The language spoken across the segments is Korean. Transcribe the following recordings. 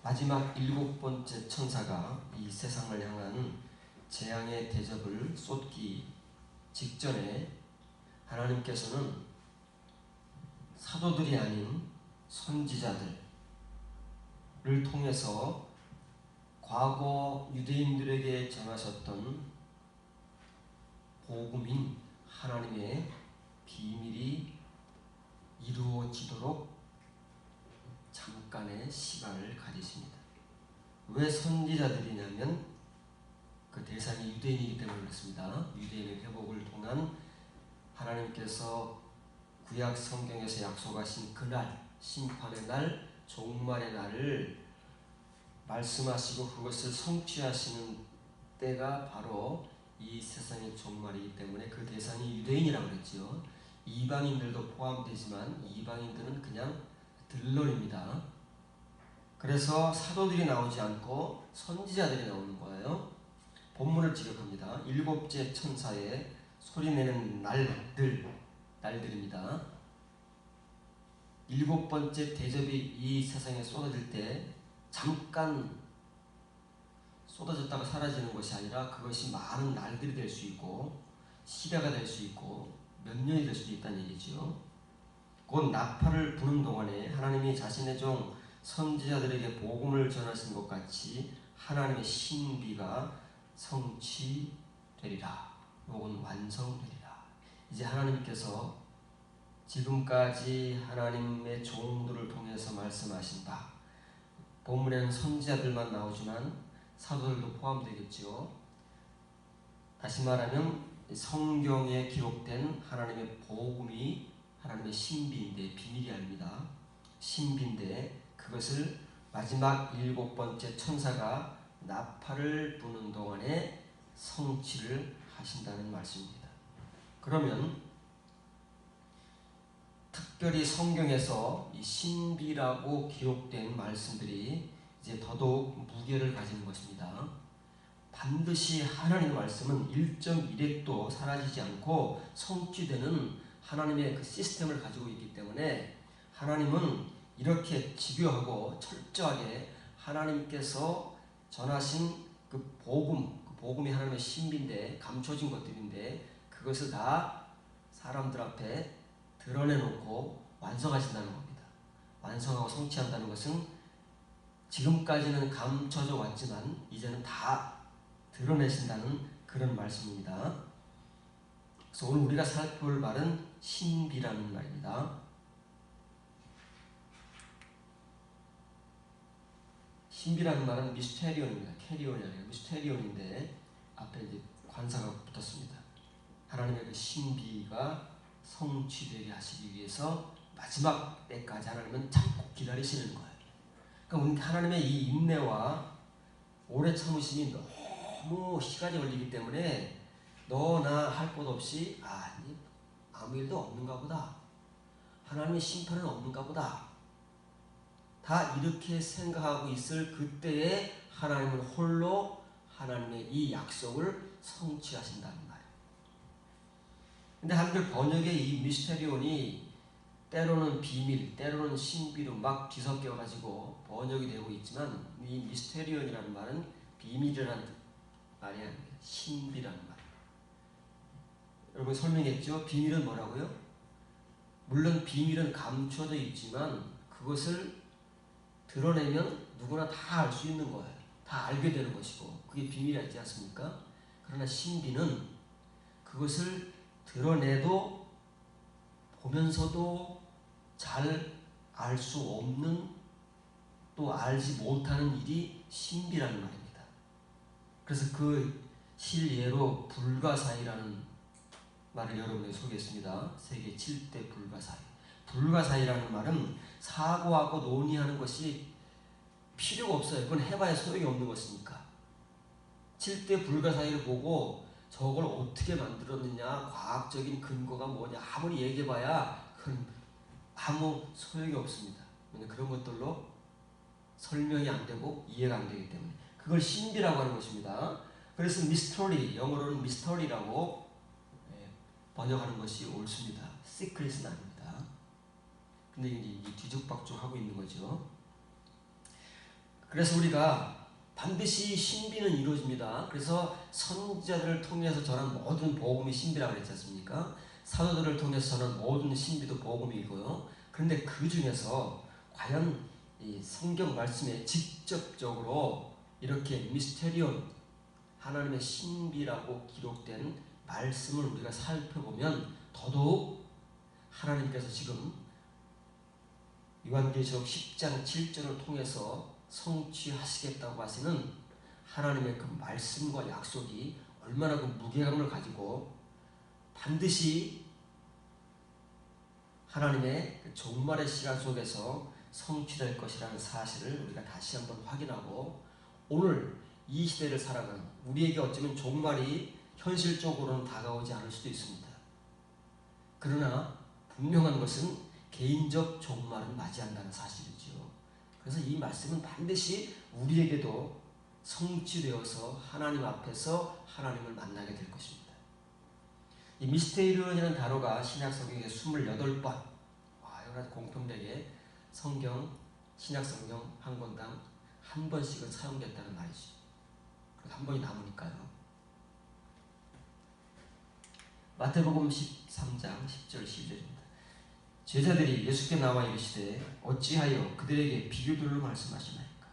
마지막 7번째 천사가 이 세상을 향한 재앙의 대접을 쏟기 직전에 하나님께서는 사도들이 아닌 선지자들을 통해서 과거 유대인들에게 전하셨던 복음인 하나님의 비밀이 이루어지도록 잠깐의 시간을 가지십니다. 왜 선지자들이냐면 그 대상이 유대인이기 때문에 그렇습니다. 유대인의 회복을 통한 하나님께서 구약 성경에서 약속하신 그날, 심판의 날, 종말의 날을 말씀하시고 그것을 성취하시는 때가 바로 이 세상의 종말이기 때문에 그 대상이 유대인이라고 그랬지요. 이방인들도 포함되지만 이방인들은 그냥 들러리입니다. 그래서 사도들이 나오지 않고 선지자들이 나오는 거예요. 본문을 지적합니다. 7째 천사의 소리내는 날들입니다. 7번째 대접이 이 세상에 쏟아질 때 잠깐 쏟아졌다가 사라지는 것이 아니라 그것이 많은 날들이 될 수 있고 시대가 될 수 있고 몇 년이 될 수도 있다는 얘기죠. 곧 나팔을 부는 동안에 하나님이 자신의 종 선지자들에게 복음을 전하신 것 같이 하나님의 신비가 성취되리라. 혹은 완성되리라. 이제 하나님께서 지금까지 하나님의 종들을 통해서 말씀하신 바, 본문에는 선지자들만 나오지만 사도들도 포함되겠죠. 다시 말하면 성경에 기록된 하나님의 복음이 하나님의 신비인데 비밀이 아닙니다. 신비인데 그것을 마지막 7번째 천사가 나팔을 부는 동안에 성취를 하신다는 말씀입니다. 그러면 특별히 성경에서 이 신비라고 기록된 말씀들이 이제 더더욱 무게를 가지는 것입니다. 반드시 하나님의 말씀은 1.1핵도 사라지지 않고 성취되는 하나님의 그 시스템을 가지고 있기 때문에 하나님은 이렇게 집요하고 철저하게 하나님께서 전하신 그 복음이 하나님의 신비인데 감춰진 것들인데 그것을 다 사람들 앞에 드러내놓고 완성하신다는 겁니다. 완성하고 성취한다는 것은 지금까지는 감춰져 왔지만 이제는 다 드러내신다는 그런 말씀입니다. 그래서 오늘 우리가 살펴볼 말은 신비라는 말입니다. 신비라는 말은 미스테리온입니다. 캐리온이 아니라 미스테리온인데 앞에 이제 관사가 붙었습니다. 하나님의 그 신비가 성취되게 하시기 위해서 마지막 때까지 하나님은 참고 기다리시는 거예요. 그러니까 하나님의 이 인내와 오래 참으심이 너무 시간이 걸리기 때문에 너나 할 것 없이 아니 아무 일도 없는가 보다. 하나님의 심판은 없는가 보다. 다 이렇게 생각하고 있을 그때에 하나님은 홀로 하나님의 이 약속을 성취하신다는 말이에요. 근데 한글 번역의 이 미스테리온이 때로는 비밀, 때로는 신비로 막 뒤섞여가지고 번역이 되고 있지만 이 미스테리온이라는 말은 비밀이라는 말이 아닙니다. 신비라는 말입니다. 여러분 설명했죠? 비밀은 뭐라고요? 물론 비밀은 감춰져 있지만 그것을 드러내면 누구나 다 알 수 있는 거예요. 다 알게 되는 것이고 그게 비밀이 있지 않습니까? 그러나 신비는 그것을 드러내도 보면서도 잘 알 수 없는 또 알지 못하는 일이 신비라는 말입니다. 그래서 그 실예로 불가사의라는 말을 여러분에게 소개했습니다. 세계 7대 불가사의. 불가사의라는 말은 사고하고 논의하는 것이 필요가 없어요. 그건 해봐야 소용이 없는 것이니까. 7대 불가사의를 보고 저걸 어떻게 만들었느냐, 과학적인 근거가 뭐냐 아무리 얘기해봐야 그건 아무 소용이 없습니다. 왜냐하면 그런 것들로 설명이 안 되고 이해가 안 되기 때문에 그걸 신비라고 하는 것입니다. 그래서 미스터리, 영어로는 미스터리라고 번역하는 것이 옳습니다. 시크릿은 아닙니다. 근데 이제 뒤죽박죽 하고 있는 거죠. 그래서 우리가 반드시 신비는 이루어집니다. 그래서 선지자들을 통해서 전한 모든 복음이 신비라고 그랬지 않습니까? 사도들을 통해서 전한 모든 신비도 복음이고요. 그런데 그 중에서 과연 이 성경 말씀에 직접적으로 이렇게 미스테리온, 하나님의 신비라고 기록된 말씀을 우리가 살펴보면 더더욱 하나님께서 지금 요한계시록 10장 7절을 통해서 성취하시겠다고 하시는 하나님의 그 말씀과 약속이 얼마나 그 무게감을 가지고 반드시 하나님의 그 종말의 시간 속에서 성취될 것이라는 사실을 우리가 다시 한번 확인하고, 오늘 이 시대를 살아가는 우리에게 어쩌면 종말이 현실적으로는 다가오지 않을 수도 있습니다. 그러나 분명한 것은 개인적 종말은 맞이한다는 사실이죠. 그래서 이 말씀은 반드시 우리에게도 성취되어서 하나님 앞에서 하나님을 만나게 될 것입니다. 이 미스테리온이라는 단어가 신약 성경에 28번, 이건 공통되게 성경, 신약 성경 한 권당 한 번씩은 사용됐다는 말이죠. 그래서 한 번이 남으니까요. 마태복음 13장 10절 12절입니다. 제자들이 예수께 나와 이르시되 어찌하여 그들에게 비유들로 말씀하시나이까?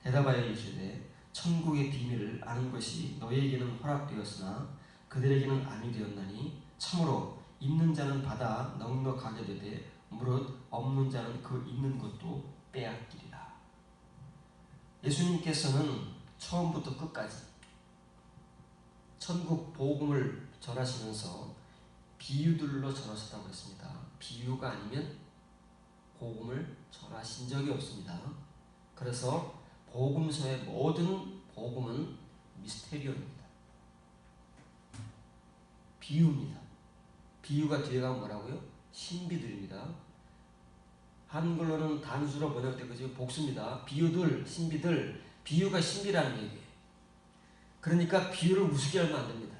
대답하여 이르시되 천국의 비밀을 아는 것이 너희에게는 허락되었으나 그들에게는 아니 되었나니 참으로 있는 자는 받아 넉넉하게 되되 무릇 없는 자는 그 있는 것도 빼앗기리라. 예수님께서는 처음부터 끝까지 천국 복음을 전하시면서 비유들로 전하셨다고 했습니다. 비유가 아니면 복음을 전하신 적이 없습니다. 그래서 복음서의 모든 복음은 미스테리온입니다. 비유입니다. 비유가 뒤에 가면 뭐라고요? 신비들입니다. 한글로는 단수로 번역된 것이 복수입니다. 비유들, 신비들, 비유가 신비라는 얘기예요. 그러니까 비유를 우습게 하면 안 됩니다.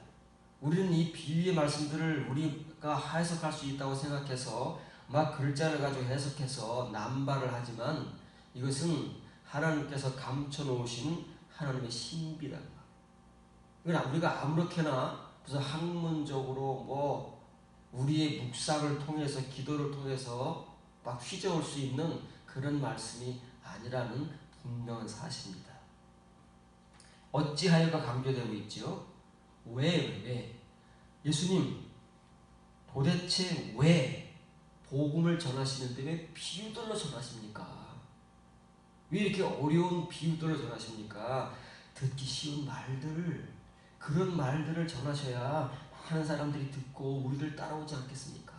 우리는 이 비유의 말씀들을 우리가 해석할 수 있다고 생각해서 막 글자를 가지고 해석해서 남발을 하지만 이것은 하나님께서 감춰놓으신 하나님의 신비라는 것. 이건 우리가 아무렇게나 무슨 학문적으로 우리의 묵상을 통해서 기도를 통해서 막 휘저을 수 있는 그런 말씀이 아니라는 분명한 사실입니다. 어찌하여가 강조되고 있죠? 왜? 예수님 도대체 왜 복음을 전하시는데 왜 비유들로 전하십니까? 왜 이렇게 어려운 비유들로 전하십니까? 듣기 쉬운 말들, 그런 말들을 전하셔야 많은 사람들이 듣고 우리를 따라오지 않겠습니까?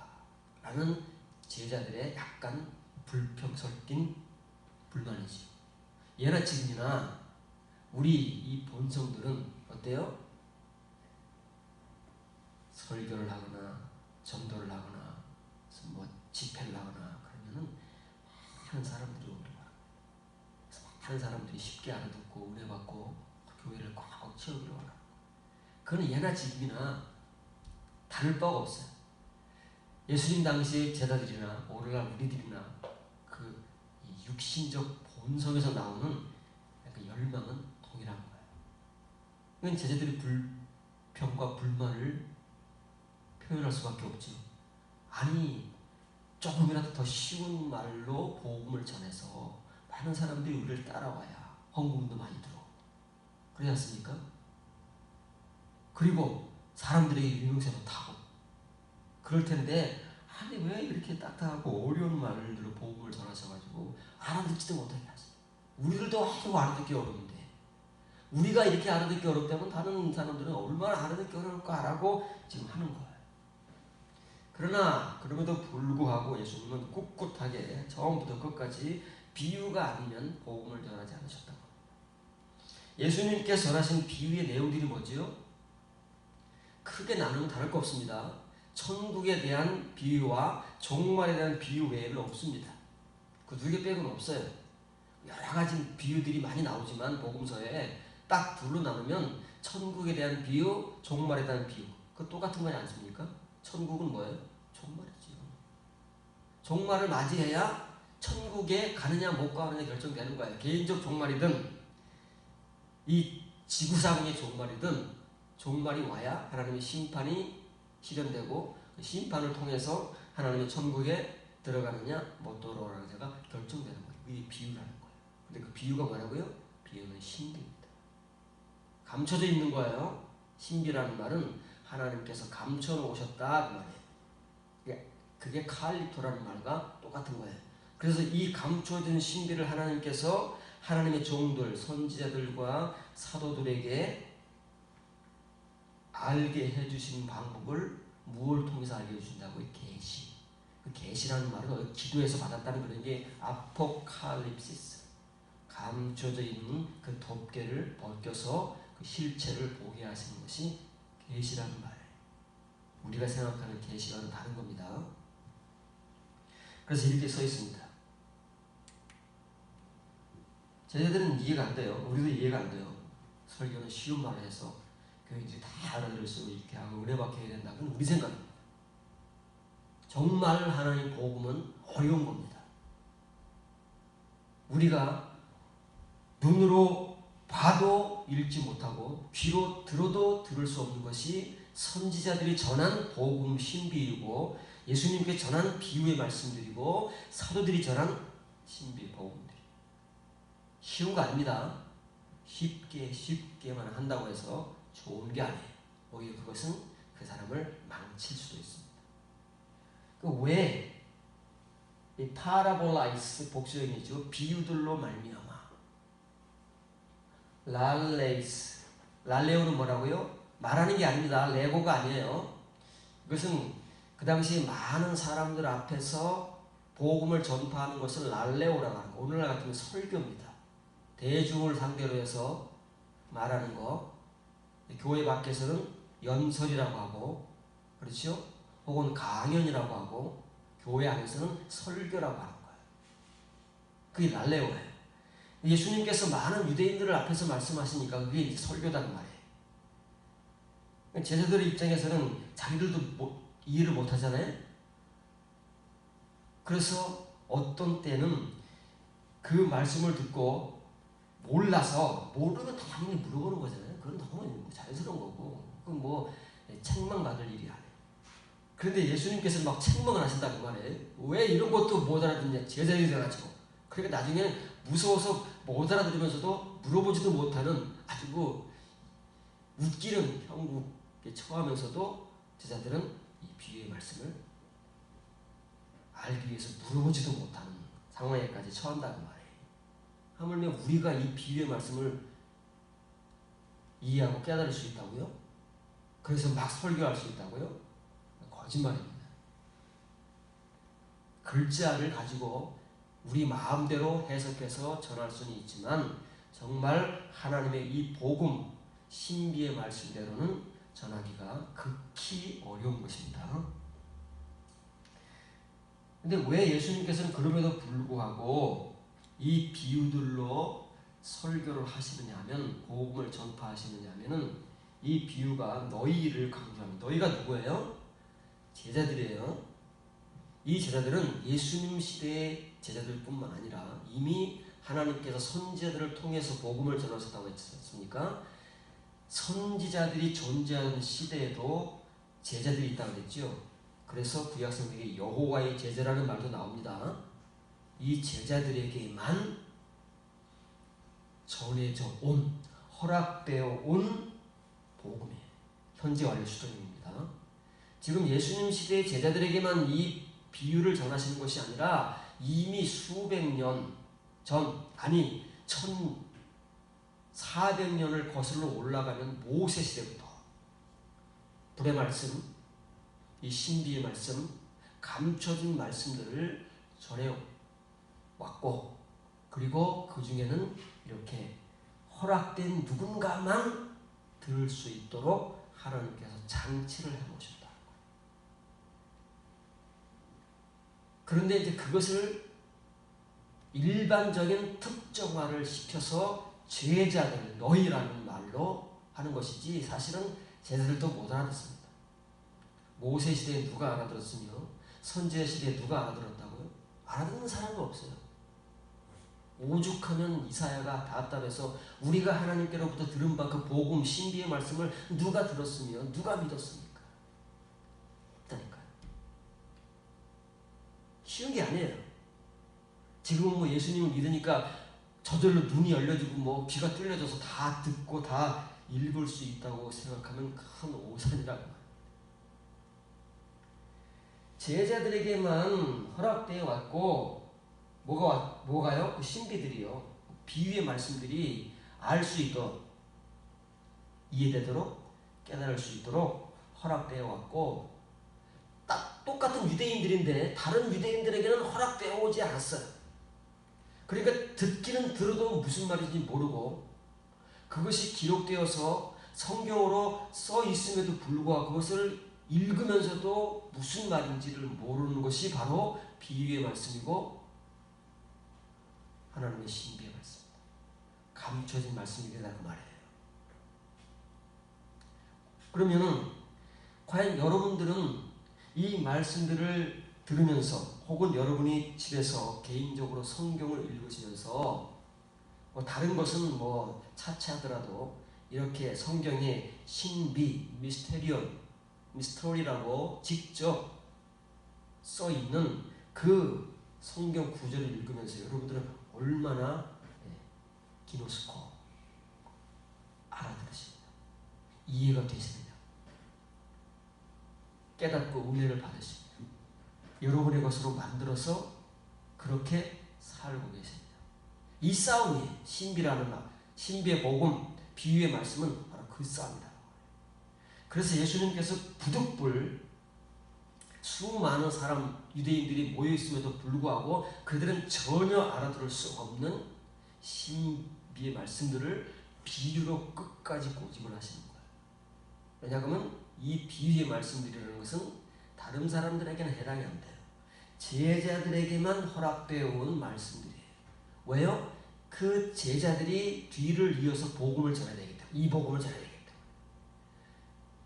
라는 제자들의 약간 불평 섞인 불만이죠. 예나 지금이나 우리 이 본성들은 어때요? 설교를 하거나 전도를 하거나 집회를 하거나 그러면은 많은 사람들이 오더라. 그래서 많은 사람들이 쉽게 알아듣고 은혜받고 교회를 꽉 채우기로 하라. 그건 예나 지금이나 다를 바가 없어요. 예수님 당시의 제자들이나 오늘날 우리들이나 그 육신적 본성에서 나오는 그 열망은 동일한 거예요. 그건 제자들이 불평과 불만을 표현할 수밖에 없죠. 아니, 조금이라도 더 쉬운 말로 복음을 전해서 많은 사람들이 우리를 따라와야 헌금도 많이 들어. 그렇지 않습니까? 그리고 사람들에게 유명세도 타고 그럴 텐데, 아니 왜 이렇게 딱딱하고 어려운 말들로 복음을 전하셔가지고 알아듣지도 못하게 하세요. 우리들도 아주 알아듣기 어려운데, 우리가 이렇게 알아듣기 어렵다면 다른 사람들은 얼마나 알아듣기 어려울까라고 지금 하는 거예요. 그러나 그럼에도 불구하고 예수님은 꿋꿋하게 처음부터 끝까지 비유가 아니면 복음을 전하지 않으셨다고. 예수님께서 전하신 비유의 내용들이 뭐지요? 크게 나누면 다를 거 없습니다. 천국에 대한 비유와 종말에 대한 비유 외에는 없습니다. 그 두 개 빼고는 없어요. 여러 가지 비유들이 많이 나오지만 복음서에 딱 둘로 나누면 천국에 대한 비유, 종말에 대한 비유. 그거 똑같은 거지 않습니까? 천국은 뭐예요? 종말이지요. 종말을 맞이해야 천국에 가느냐 못 가느냐 결정되는 거예요. 개인적 종말이든 이 지구상의 종말이든 종말이 와야 하나님의 심판이 실현되고 그 심판을 통해서 하나님의 천국에 들어가느냐 못 들어가느냐가 결정되는 거예요. 그게 비유라는 거예요. 근데 그 비유가 뭐라고요? 비유는 신비입니다. 감춰져 있는 거예요. 신비라는 말은 하나님께서 감춰 놓으셨다 그 말이에요. 그게 칼리토라는 말과 똑같은 거예요. 그래서 이 감춰진 신비를 하나님께서 하나님의 종들, 선지자들과 사도들에게 알게 해주신 방법을 무엇을 통해서 알게 해주신다고요? 계시. 그 계시라는 말은 기도에서 받았다는 그런 게 아포칼립시스. 감춰져 있는 그 덮개를 벗겨서 그 실체를 보게 하시는 것이 계시라는 말이에요. 우리가 생각하는 계시와는 다른 겁니다. 그래서 이렇게 써 있습니다. 저희들은 이해가 안 돼요. 우리도 이해가 안 돼요. 설교는 쉬운 말을 해서 교인들이 다 알아들을 수 있게 하고 은혜 받게 해야 된다. 그건 우리 생각입니다. 정말 하나님 복음은 어려운 겁니다. 우리가 눈으로 봐도 읽지 못하고 귀로 들어도 들을 수 없는 것이 선지자들이 전한 복음 신비이고 예수님께 전한 비유의 말씀들이고 사도들이 전한 신비 복음들이 쉬운 거 아닙니다. 쉽게만 한다고 해서 좋은 게 아니에요. 오히려 그것은 그 사람을 망칠 수도 있습니다. 왜 이 파라볼라이스 복수형이죠. 비유들로 말미암아. 랄레이스. 랄레오는 뭐라고요? 말하는 게 아닙니다. 레고가 아니에요. 이것은 그 당시 많은 사람들 앞에서 복음을 전파하는 것을 랄레오라고 하는 거. 오늘날 같으면 설교입니다. 대중을 상대로 해서 말하는 거. 교회 밖에서는 연설이라고 하고, 그렇죠? 혹은 강연이라고 하고, 교회 안에서는 설교라고 하는 거예요. 그게 랄레오예요. 예수님께서 많은 유대인들을 앞에서 말씀하시니까 그게 이제 설교다는 말이에요. 제자들의 입장에서는 자기들도 이해를 못 하잖아요. 그래서 어떤 때는 그 말씀을 듣고 몰라서 모르면 당연히 물어보는 거잖아요. 그건 너무 자연스러운 거고 그건 뭐 책망받을 일이 아니에요. 그런데 예수님께서는 막 책망을 하신다고 말해요. 왜 이런 것도 못 알아듣냐. 제자들이 돼가지고. 그러니까 나중에 무서워서 못 알아들으면서도 물어보지도 못하는 아주 뭐 웃기는 형국에 처하면서도 제자들은 이 비유의 말씀을 알기 위해서 물어보지도 못하는 상황에까지 처한다고 말해요. 하물며 우리가 이 비유의 말씀을 이해하고 깨달을 수 있다고요? 그래서 막 설교할 수 있다고요? 거짓말입니다. 글자를 가지고 우리 마음대로 해석해서 전할 수는 있지만 정말 하나님의 이 복음, 신비의 말씀대로는 전하기가 극히 어려운 것입니다. 근데 왜 예수님께서는 그럼에도 불구하고 이 비유들로 설교를 하시느냐 하면, 복음을 전파하시느냐 하면은 이 비유가 너희를 강조합니다. 너희가 누구예요? 제자들이에요. 이 제자들은 예수님 시대의 제자들뿐만 아니라 이미 하나님께서 선지자들을 통해서 복음을 전하셨다고 했습니까? 선지자들이 존재하는 시대에도 제자들이 있다고 그랬죠. 그래서 구약성경에 여호와의 제자라는 말도 나옵니다. 이 제자들에게만 전해져 온, 허락되어 온 복음이에요. 현재 완료 수준입니다. 지금 예수님 시대의 제자들에게만 이 비유를 전하시는 것이 아니라 이미 수백 년 전, 아니 1400년을 거슬러 올라가는 모세 시대부터 불의 말씀, 이 신비의 말씀, 감춰진 말씀들을 전해왔고, 그리고 그 중에는 이렇게 허락된 누군가만 들을 수 있도록 하나님께서 장치를 해놓으셨다. 그런데 이제 그것을 일반적인 특정화를 시켜서 제자들, 너희라는 말로 하는 것이지 사실은 제자들도 못 알아듣습니다. 모세 시대에 누가 알아들었으며 선지자 시대에 누가 알아들었다고요? 알아듣는 사람이 없어요. 오죽하면 이사야가 답답해서 우리가 하나님께로부터 들은 바 그 복음 신비의 말씀을 누가 들었으며 누가 믿었습니까? 없다니까요. 쉬운 게 아니에요. 지금은 뭐 예수님을 믿으니까 저절로 눈이 열려지고 뭐 귀가 뚫려져서 다 듣고 다 읽을 수 있다고 생각하면 큰 오산이라고 합니다. 제자들에게만 허락되어 왔고 뭐가요? 그 신비들이요. 비유의 말씀들이 알 수 있도록 이해되도록 깨달을 수 있도록 허락되어 왔고 딱 똑같은 유대인들인데 다른 유대인들에게는 허락되어 오지 않았어요. 그러니까 듣기는 들어도 무슨 말인지 모르고 그것이 기록되어서 성경으로 써 있음에도 불구하고 그것을 읽으면서도 무슨 말인지를 모르는 것이 바로 비유의 말씀이고 하나님의 신비의 말씀입니다. 감춰진 말씀이다 그 말이에요. 그러면은 과연 여러분들은 이 말씀들을 들으면서 혹은 여러분이 집에서 개인적으로 성경을 읽으시면서 뭐 다른 것은 뭐 차치하더라도 이렇게 성경에 신비, 미스터리라고 직접 써 있는 그 성경 구절을 읽으면서 여러분들은 얼마나 기노스코 알아들으십니다. 이해가 되십니다. 깨닫고 은혜를 받으십니다. 여러분의 것으로 만들어서 그렇게 살고 계십니다. 이 싸움이 신비의 복음, 비유의 말씀은 바로 그 싸움이다. 그래서 예수님께서 부득불 수많은 사람 유대인들이 모여있음에도 불구하고 그들은 전혀 알아들을 수 없는 신비의 말씀들을 비유로 끝까지 고집을 하시는 거예요. 왜냐하면 이 비유의 말씀들이라는 것은 다른 사람들에게는 해당이 안 돼요. 제자들에게만 허락되어 온 말씀들이에요. 왜요? 그 제자들이 뒤를 이어서 복음을 전해야 되기 때문에 이 복음을 전해야 되기 때문에.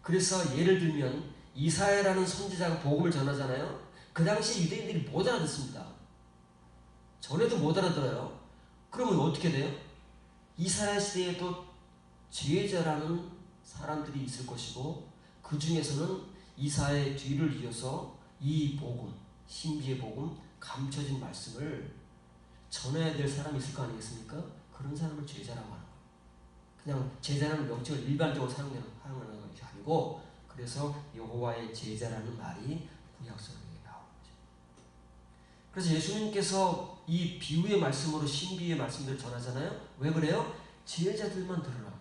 그래서 예를 들면 이사야라는 선지자가 복음을 전하잖아요. 그 당시 유대인들이 못 알아듣습니다. 전에도 못 알아들어요. 그러면 어떻게 돼요? 이사야 시대에도 제자라는 사람들이 있을 것이고 그 중에서는 이사야의 뒤를 이어서 이 복음, 신비의 복음, 감춰진 말씀을 전해야 될 사람이 있을 거 아니겠습니까? 그런 사람을 제자라고 하는 거예요. 그냥 제자라는 명칭을 일반적으로 사용하는 것이 아니고 그래서 여호와의 제자라는 말이 구약성경에 나오는 거죠. 그래서 예수님께서 이 비유의 말씀으로 신비의 말씀들을 전하잖아요. 왜 그래요? 제자들만 들으라고.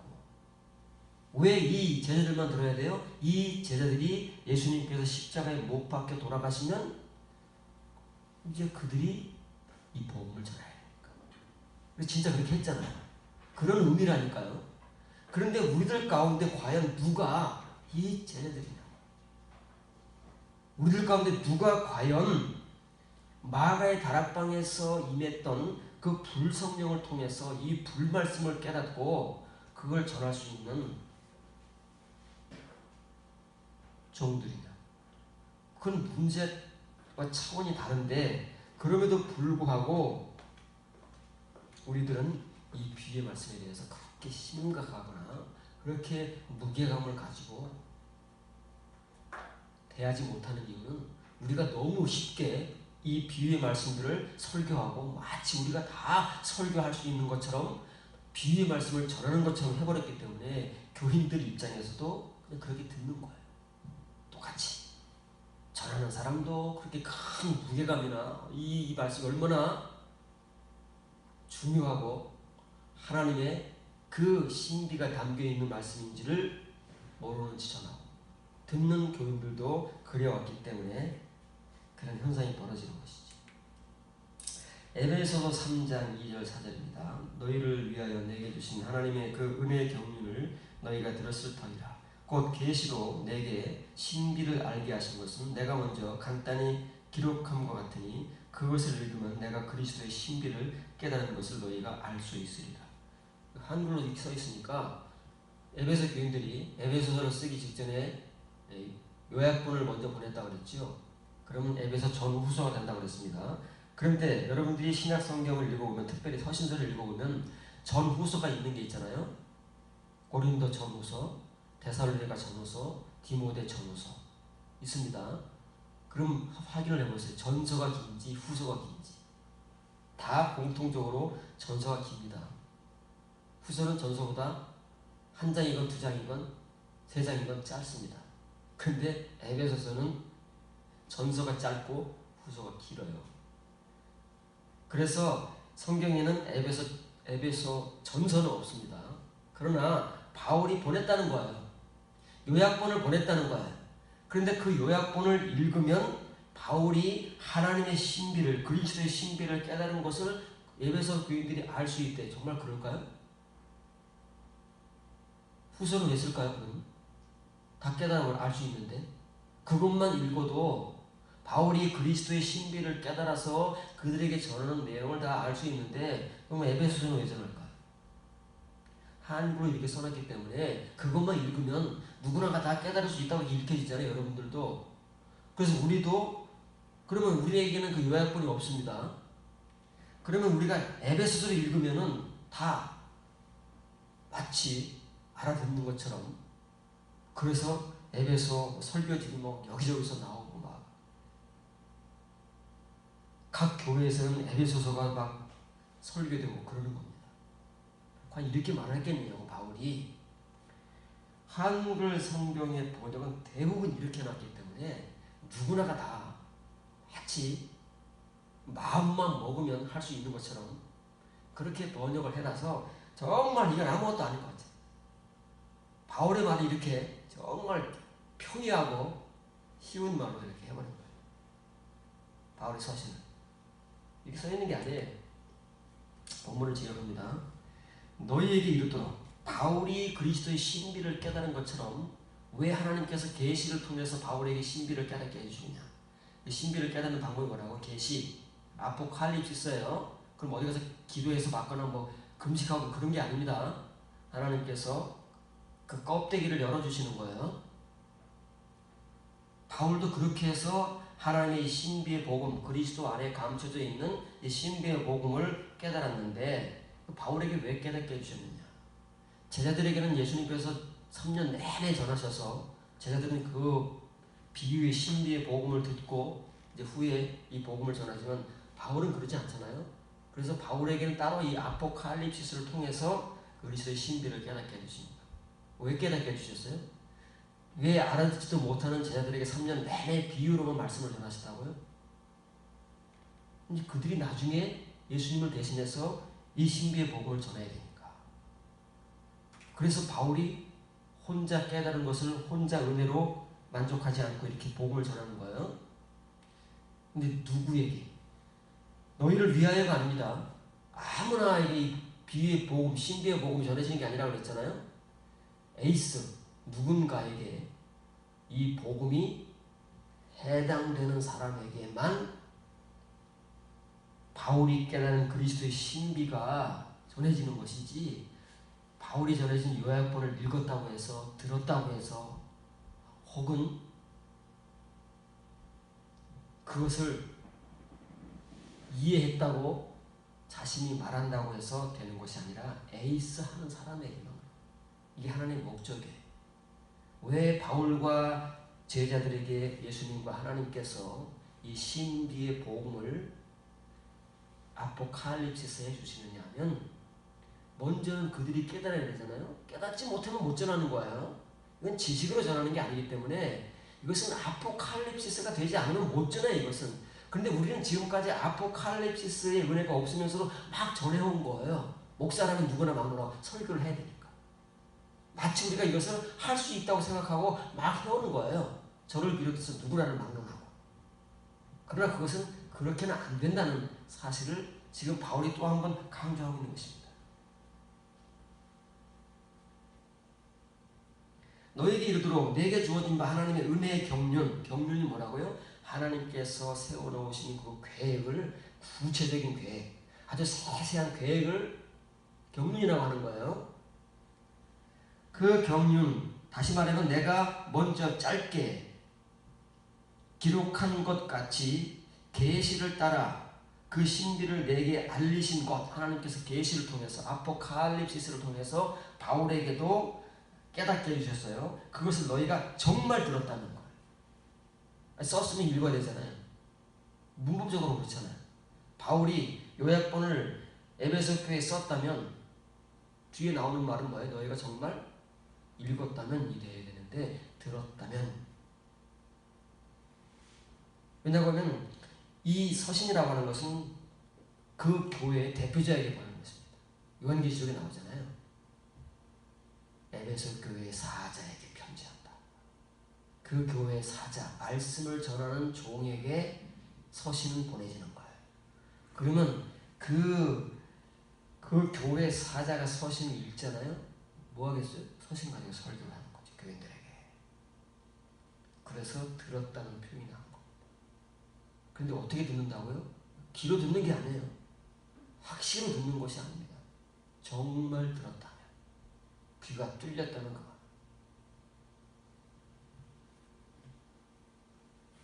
왜 이 제자들만 들어야 돼요? 이 제자들이 예수님께서 십자가에 못 박혀 돌아가시면 이제 그들이 이 복음을 전해야 되니까. 진짜 그렇게 했잖아요. 그런 의미라니까요. 그런데 우리들 가운데 과연 누가 이 제자들이냐? 우리들 가운데 누가 과연 마가의 다락방에서 임했던 그 불성령을 통해서 이 불말씀을 깨닫고 그걸 전할 수 있는 종들이냐? 그건 문제와 차원이 다른데 그럼에도 불구하고 우리들은 이 비유의 말씀에 대해서 그렇게 심각하거나 그렇게 무게감을 가지고 대하지 못하는 이유는 우리가 너무 쉽게 이 비유의 말씀들을 설교하고 마치 우리가 다 설교할 수 있는 것처럼 비유의 말씀을 전하는 것처럼 해버렸기 때문에 교인들 입장에서도 그냥 그렇게 듣는 거예요. 똑같이 전하는 사람도 그렇게 큰 무게감이나 이 말씀이 얼마나 중요하고 하나님의 그 신비가 담겨있는 말씀인지를 모르는 지 전하고 듣는 교인들도 그래왔기 때문에 그런 현상이 벌어지는 것이죠. 에베소서 3장 2절 4절입니다. 너희를 위하여 내게 주신 하나님의 그 은혜의 경륜을 너희가 들었을 터이라. 곧 계시로 내게 신비를 알게 하신 것은 내가 먼저 간단히 기록함과 같으니 그것을 읽으면 내가 그리스도의 신비를 깨달은 것을 너희가 알 수 있으리라. 한글로 이렇게 써 있으니까 에베소 교인들이 에베소서를 쓰기 직전에 요약본을 먼저 보냈다고 그랬죠. 그러면 에베소 전후서가 된다고 그랬습니다. 그런데 여러분들이 신약 성경을 읽어보면, 특별히 서신서를 읽어보면 전후서가 있는 게 있잖아요. 고린도 전후서, 데살로니가 전후서, 디모데 전후서 있습니다. 그럼 확인을 해보세요. 전서가 긴지 후서가 긴지. 다 공통적으로 전서가 깁니다. 후서는 전서보다 한 장이건 두 장이건 세 장이건 짧습니다. 그런데 에베소서는 전서가 짧고 후서가 길어요. 그래서 성경에는 에베소 전서는 없습니다. 그러나 바울이 보냈다는 거예요. 요약본을 보냈다는 거예요. 그런데 그 요약본을 읽으면 바울이 하나님의 신비를, 그리스도의 신비를 깨달은 것을 에베소 교인들이 알 수 있대. 정말 그럴까요? 후서는 왜 쓸까요? 그럼 다 깨달은 걸 알 수 있는데, 그것만 읽어도 바울이 그리스도의 신비를 깨달아서 그들에게 전하는 내용을 다 알 수 있는데, 그럼 에베소서는 왜 전할까요? 한국어로 이렇게 써놨기 때문에 그것만 읽으면 누구나가 다 깨달을 수 있다고 읽혀지잖아요. 여러분들도. 그래서 우리도, 그러면 우리에게는 그 요약본이 없습니다. 그러면 우리가 에베소서를 읽으면은 다 마치 알아듣는 것처럼, 그래서 에베소 설교집이 뭐 여기저기서 나오고 막, 각 교회에서는 에베소서가 막 설교되고 그러는 겁니다. 과연 이렇게 말했겠냐고. 바울이 한글 성경의 번역은 대부분 이렇게 해놨기 때문에 누구나가 다 마치 마음만 먹으면 할 수 있는 것처럼 그렇게 번역을 해놔서 정말 이건 아무것도 아닌 것 같아요. 바울의 말이 이렇게 정말 평이하고 쉬운 말로 이렇게 해버린 거예요. 바울의 서신은 이렇게 써있는 게 아니에요. 본문을 제역합니다. 너희에게 이르도록 바울이 그리스도의 신비를 깨달은 것처럼 왜 하나님께서 계시를 통해서 바울에게 신비를 깨닫게 해주시느냐. 신비를 깨닫는 방법이 뭐라고? 계시, 아포칼립시스예요. 그럼 어디 가서 기도해서 받거나 뭐 금식하고 그런 게 아닙니다. 하나님께서 그 껍데기를 열어주시는 거예요. 바울도 그렇게 해서 하나님의 신비의 복음, 그리스도 안에 감춰져 있는 이 신비의 복음을 깨달았는데, 바울에게 왜 깨닫게 해주셨느냐. 제자들에게는 예수님께서 3년 내내 전하셔서 제자들은 그 비유의 신비의 복음을 듣고 이제 후에 이 복음을 전하지만 바울은 그러지 않잖아요. 그래서 바울에게는 따로 이 아포칼립시스를 통해서 그리스도의 신비를 깨닫게 해주십니다. 왜 깨닫게 해주셨어요? 왜 알아듣지도 못하는 제자들에게 3년 내내 비유로만 말씀을 전하셨다고요? 이제 그들이 나중에 예수님을 대신해서 이 신비의 복음을 전해야 되니까. 그래서 바울이 혼자 깨달은 것을 혼자 은혜로 만족하지 않고 이렇게 복음을 전하는 거예요. 근데 누구에게? 너희를 위하여가 아닙니다. 아무나 이 비유의 복음, 신비의 복음이 전해지는 게 아니라고 그랬잖아요. 에이스, 누군가에게 이 복음이 해당되는 사람에게만 바울이 깨달은 그리스도의 신비가 전해지는 것이지, 바울이 전해진 요약본을 읽었다고 해서, 들었다고 해서, 혹은 그것을 이해했다고 자신이 말한다고 해서 되는 것이 아니라 에이스 하는 사람에게만. 이게 하나님의 목적이에요. 왜 바울과 제자들에게 예수님과 하나님께서 이 신비의 복음을 아포칼립시스 해주시느냐 하면, 먼저는 그들이 깨달아야 되잖아요. 깨닫지 못하면 못 전하는 거예요. 이건 지식으로 전하는 게 아니기 때문에 이것은 아포칼립시스가 되지 않으면 못 전해요. 이것은. 그런데 우리는 지금까지 아포칼립시스의 은혜가 없으면서도 막 전해온 거예요. 목사라면 누구나 막 나와 설교를 해야 되니까. 마치 우리가 이것을 할 수 있다고 생각하고 막 해오는 거예요. 저를 비롯해서 누구라는 막론하고. 그러나 그것은 그렇게는 안 된다는 사실을 지금 바울이 또 한 번 강조하고 있는 것입니다. 너에게 이르도록 내게 주어진 바 하나님의 은혜의 경륜, 경륜이 뭐라고요? 하나님께서 세워놓으신 그 계획을, 구체적인 계획, 아주 세세한 계획을 경륜이라고 하는 거예요. 그 경륜, 다시 말하면 내가 먼저 짧게 기록한 것 같이 계시를 따라 그 신비를 내게 알리신 것, 하나님께서 계시를 통해서 아포칼립시스를 통해서 바울에게도 깨닫게 해주셨어요. 그것을 너희가 정말 들었다는 거예요. 썼으면 읽어야 되잖아요. 문법적으로 그렇잖아요. 바울이 요약본을 에베소 교회에 썼다면 뒤에 나오는 말은 뭐예요? 너희가 정말 읽었다면 이 돼야 되는데 들었다면. 왜냐하면 이 서신이라고 하는 것은 그 교회의 대표자에게 보낸 것입니다. 요한계시록에 나오잖아요. 에베소 교회의 사자에게 편지한다. 그 교회의 사자, 말씀을 전하는 종에게 서신은 보내지는 거예요. 그러면 그 교회 사자가 서신을 읽잖아요. 뭐 하겠어요? 서신 가지고 설교를 하는 거죠. 교인들에게. 그래서 들었다는 표현이 나온 겁니다. 그런데 어떻게 듣는다고요? 귀로 듣는 게 아니에요. 확신으로 듣는 것이 아닙니다. 정말 들었다면. 귀가 뚫렸다는 거.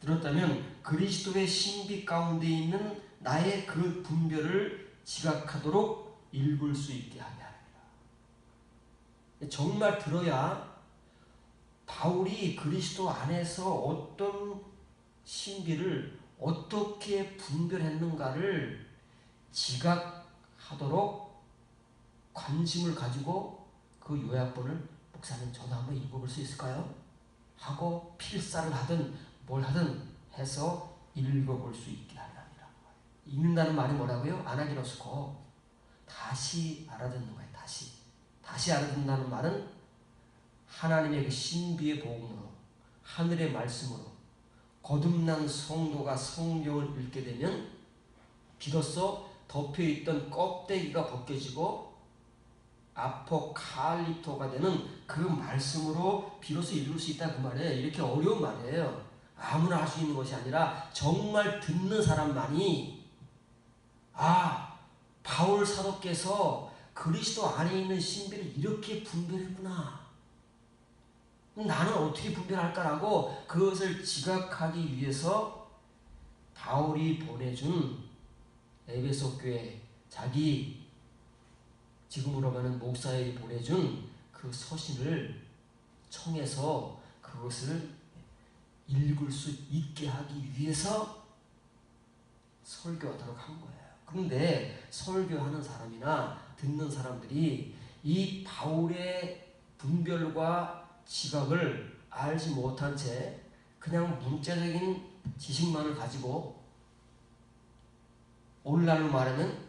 들었다면 그리스도의 신비 가운데 있는 나의 그 분별을 지각하도록 읽을 수 있게 하게 합니다. 정말 들어야 바울이 그리스도 안에서 어떤 신비를 어떻게 분별했는가를 지각하도록 관심을 가지고 그 요약본을 목사님 저도 한번 읽어볼 수 있을까요? 하고 필사를 하든 뭘 하든 해서 읽어볼 수 있게 하랍니다. 읽는다는 말이 뭐라고요? 아나기노스코. 다시 알아듣는 거예요. 다시 알아듣는다는 말은 하나님의 그 신비의 복음으로, 하늘의 말씀으로 거듭난 성도가 성경을 읽게 되면 비로소 덮여있던 껍데기가 벗겨지고 아포칼립토가 되는 그 말씀으로 비로소 읽을 수 있다 그 말이에요. 이렇게 어려운 말이에요. 아무나 할 수 있는 것이 아니라 정말 듣는 사람만이 바울 사도께서 그리스도 안에 있는 신비를 이렇게 분별했구나. 나는 어떻게 분별할까라고 그것을 지각하기 위해서 바울이 보내준 에베소 교회, 자기 지금으로 말하는 목사에게 보내준 그 서신을 청해서 그것을 읽을 수 있게 하기 위해서 설교하도록 한 거예요. 그런데 설교하는 사람이나 듣는 사람들이 이 바울의 분별과 지각을 알지 못한 채 그냥 문자적인 지식만을 가지고 오늘날로 말하면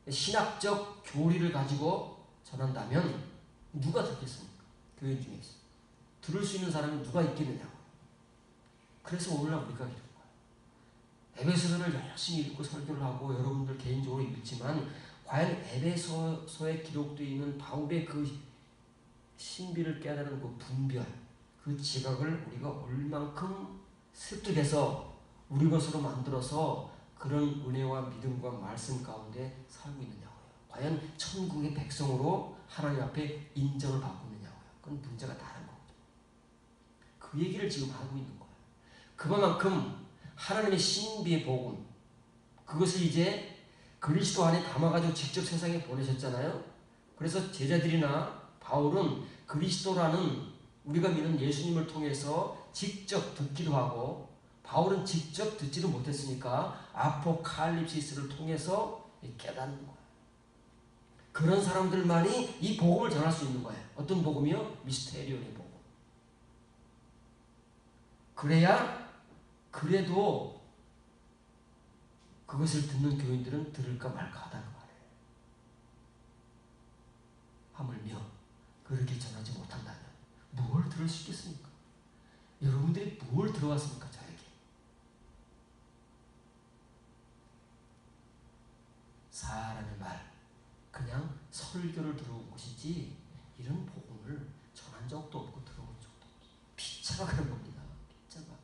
신학적 교리를 가지고 전한다면 누가 듣겠습니까? 교인 중에서. 들을 수 있는 사람이 누가 있겠느냐고. 그래서 오늘날 우리가 이런 거예요. 에베소서를 열심히 읽고 설교를 하고 여러분들 개인적으로 읽지만 과연 에베소서에 기록되어 있는 바울의 그 신비를 깨달은 그 분별, 그 지각을 우리가 얼만큼 습득해서 우리 것으로 만들어서 그런 은혜와 믿음과 말씀 가운데 살고 있느냐고요. 과연 천국의 백성으로 하나님 앞에 인정을 받고 있느냐고요. 그건 문제가 다른 거죠. 그 얘기를 지금 하고 있는 거예요. 그만큼 하나님의 신비의 복음, 그것을 이제 그리스도 안에 담아가지고 직접 세상에 보내셨잖아요. 그래서 제자들이나 바울은 그리스도라는 우리가 믿는 예수님을 통해서 직접 듣기도 하고, 바울은 직접 듣지도 못했으니까 아포칼립시스를 통해서 깨닫는 거예요. 그런 사람들만이 이 복음을 전할 수 있는 거예요. 어떤 복음이요? 미스테리온의 복음. 그래도 그것을 듣는 교인들은 들을까 말까 하다는 말이에요. 하물며 그렇게 전하지 못한다면 뭘 들을 수 있겠습니까? 여러분들이 뭘 들어왔습니까? 저에게. 사람의 말, 그냥 설교를 들어온 것이지 이런 복음을 전한 적도 없고 들어본 적도 없어요. 피차가 그런 겁니다. 피차가.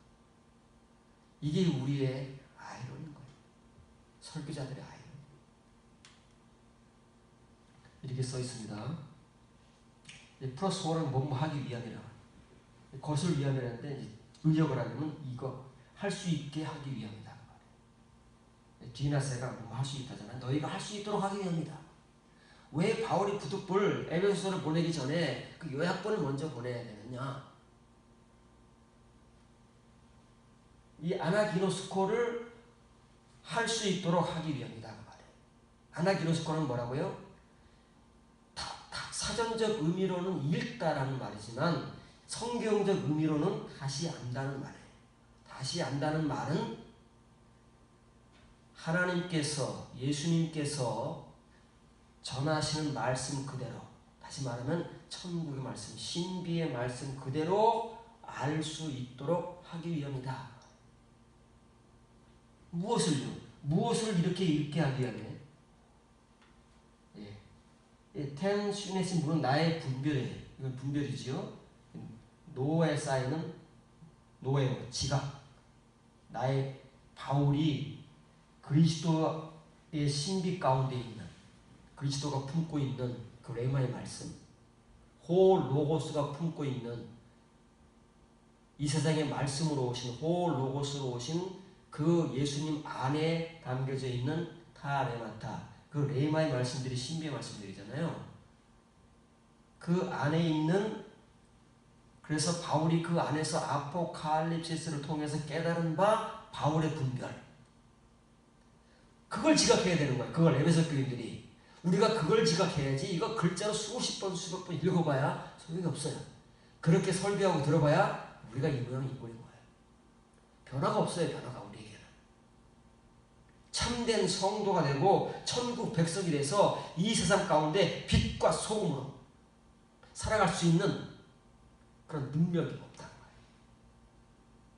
이게 우리의 아이러니인 거예요. 설교자들의 아이러니. 이렇게 써 있습니다. 플러스 1은 뭐뭐 하기 위함이라. 것을 위함이라는데 의역을 하려면 이거 할 수 있게 하기 위함이다. 디나세가 뭐 할 수 있다잖아. 너희가 할 수 있도록 하기 위함이다. 왜 바울이 부득불 에베소서를 보내기 전에 그 요약본을 먼저 보내야 되느냐? 이 아나기노스코를 할 수 있도록 하기 위함이다. 그 말이에요. 아나기노스코는 뭐라고요? 사전적 의미로는 읽다라는 말이지만 성경적 의미로는 다시 안다는 말이에요. 다시 안다는 말은 하나님께서, 예수님께서 전하시는 말씀 그대로, 다시 말하면 천국의 말씀, 신비의 말씀 그대로 알 수 있도록 하기 위함이다. 무엇을요? 무엇을 이렇게 읽게 하기 위함이에요? 텐슈네신 물은 나의 분별이에요. 이건 분별이지요. 노에 쌓이는 노예요. 지각. 나의 바울이 그리스도의 신비 가운데 있는, 그리스도가 품고 있는 그 레마의 말씀, 호 로고스가 품고 있는, 이 세상의 말씀으로 오신, 호 로고스로 오신 그 예수님 안에 담겨져 있는 타 레마타, 그 레마의 말씀들이 신비의 말씀들이잖아요. 그 안에 있는, 그래서 바울이 그 안에서 아포칼립시스를 통해서 깨달은 바 바울의 분별, 그걸 지각해야 되는 거예요. 그걸 에베소 교인들이. 우리가 그걸 지각해야지. 이거 글자로 수십 번 수백 번 읽어봐야 소용이 없어요. 그렇게 설교하고 들어봐야 우리가 이 모양 이 꼴인 거예요. 변화가 없어요. 변화가 우리에게는. 참된 성도가 되고 천국 백성이 돼서 이 세상 가운데 빛과 소금으로 살아갈 수 있는 그런 능력이 없다는 거예요.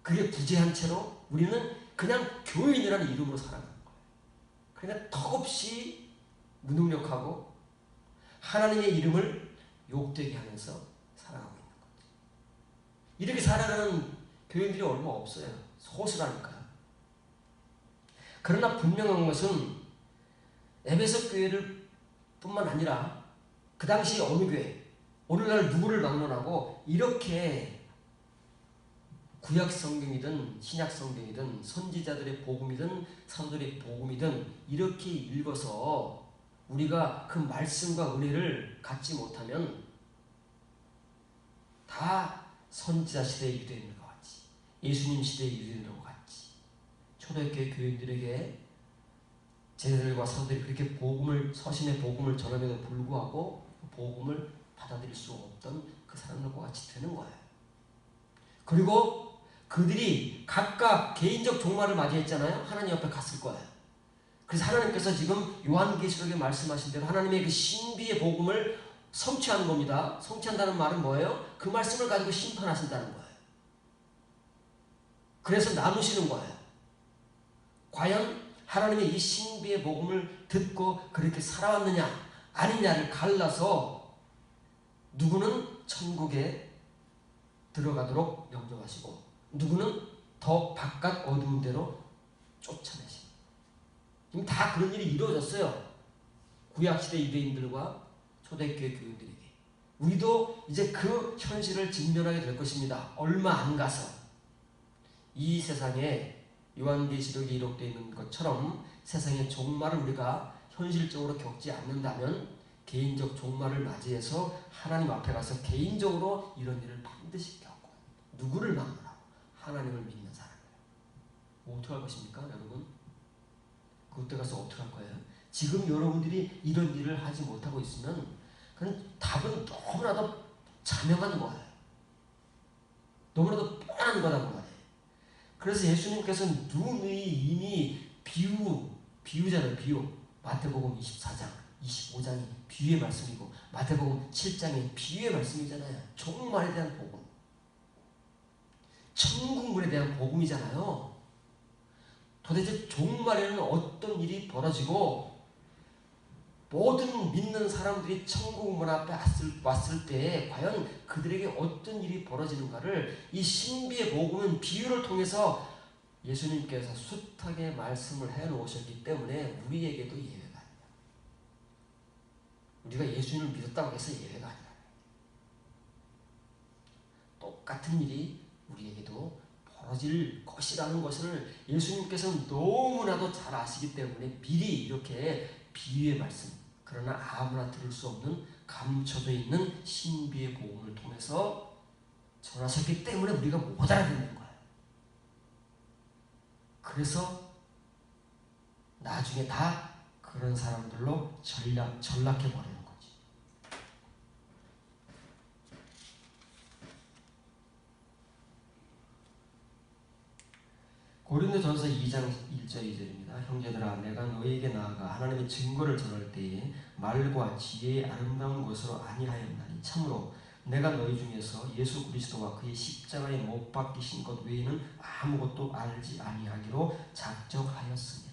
그게 부재한 채로 우리는 그냥 교인이라는 이름으로 살아가는 거예요. 그러니까 턱없이 무능력하고 하나님의 이름을 욕되게 하면서 살아가고 있는 거죠. 이렇게 살아가는 교인들이 얼마 없어요. 소수라니까요. 그러나 분명한 것은 에베소 교회를 뿐만 아니라 그 당시 어느 교회, 오늘날 누구를 막론하고 이렇게 구약 성경이든 신약 성경이든 선지자들의 복음이든 사도들의 복음이든 이렇게 읽어서 우리가 그 말씀과 은혜를 갖지 못하면 다 선지자 시대의 유대인들과 같이, 예수님 시대의 유대인들과 같이 초대교회 교인들에게 제자들과 사도들이 그렇게 복음을, 서신의 복음을 전함에도 불구하고 복음을 받아들일 수 없던 그 사람들과 같이 되는 거예요. 그리고 그들이 각각 개인적 종말을 맞이했잖아요. 하나님 옆에 갔을 거예요. 그래서 하나님께서 지금 요한계시록에 말씀하신 대로 하나님의 그 신비의 복음을 성취하는 겁니다. 성취한다는 말은 뭐예요? 그 말씀을 가지고 심판하신다는 거예요. 그래서 나누시는 거예요. 과연 하나님의 이 신비의 복음을 듣고 그렇게 살아왔느냐 아니냐를 갈라서 누구는 천국에 들어가도록 명령하시고 누구는 더 바깥 어두운 데로 쫓아내십니다. 지금 다 그런 일이 이루어졌어요. 구약시대 유대인들과 초대교회 교인들에게. 우리도 이제 그 현실을 직면하게 될 것입니다. 얼마 안 가서. 이 세상에 요한계시록에 기록되어 있는 것처럼 세상의 종말을 우리가 현실적으로 겪지 않는다면 개인적 종말을 맞이해서 하나님 앞에 가서 개인적으로 이런 일을 반드시 겪고 누구를 만나라고? 하나님을 믿는 사람이에요. 뭐 어떻게 할 것입니까 여러분? 그때 가서 어떻게 할 거예요? 지금 여러분들이 이런 일을 하지 못하고 있으면 그건 답은 너무나도 자명한 거예요. 너무나도 뻔한 거란 말이에요. 그래서 예수님께서 눈의 이미 비유잖아요. 비유. 마태복음 24장, 25장이 비유의 말씀이고 마태복음 7장이 비유의 말씀이잖아요. 종말에 대한 복음. 천국문에 대한 복음이잖아요. 도대체 종말에는 어떤 일이 벌어지고 모든 믿는 사람들이 천국문 앞에 왔을 때 과연 그들에게 어떤 일이 벌어지는가를 이 신비의 복음은 비유를 통해서 예수님께서 숱하게 말씀을 해놓으셨기 때문에 우리에게도 예외가 아니야. 우리가 예수님을 믿었다고 해서 예외가 아니라 똑같은 일이 우리에게도 벌어질 것이라는 것을 예수님께서는 너무나도 잘 아시기 때문에 미리 이렇게 비유의 말씀, 그러나 아무나 들을 수 없는 감춰져 있는 신비의 복음을 통해서 전하셨기 때문에 우리가 못 알아듣는 거예요. 그래서 나중에 다 그런 사람들로 전락해버리는 거지. 고린도전서 2장 1절 2절입니다. 형제들아 내가 너희에게 나아가 하나님의 증거를 전할 때에 말과 지혜의 아름다운 것으로 아니하였나니 참으로 내가 너희 중에서 예수 그리스도와 그의 십자가에 못 박히신 것 외에는 아무것도 알지 아니하기로 작정하였습니다.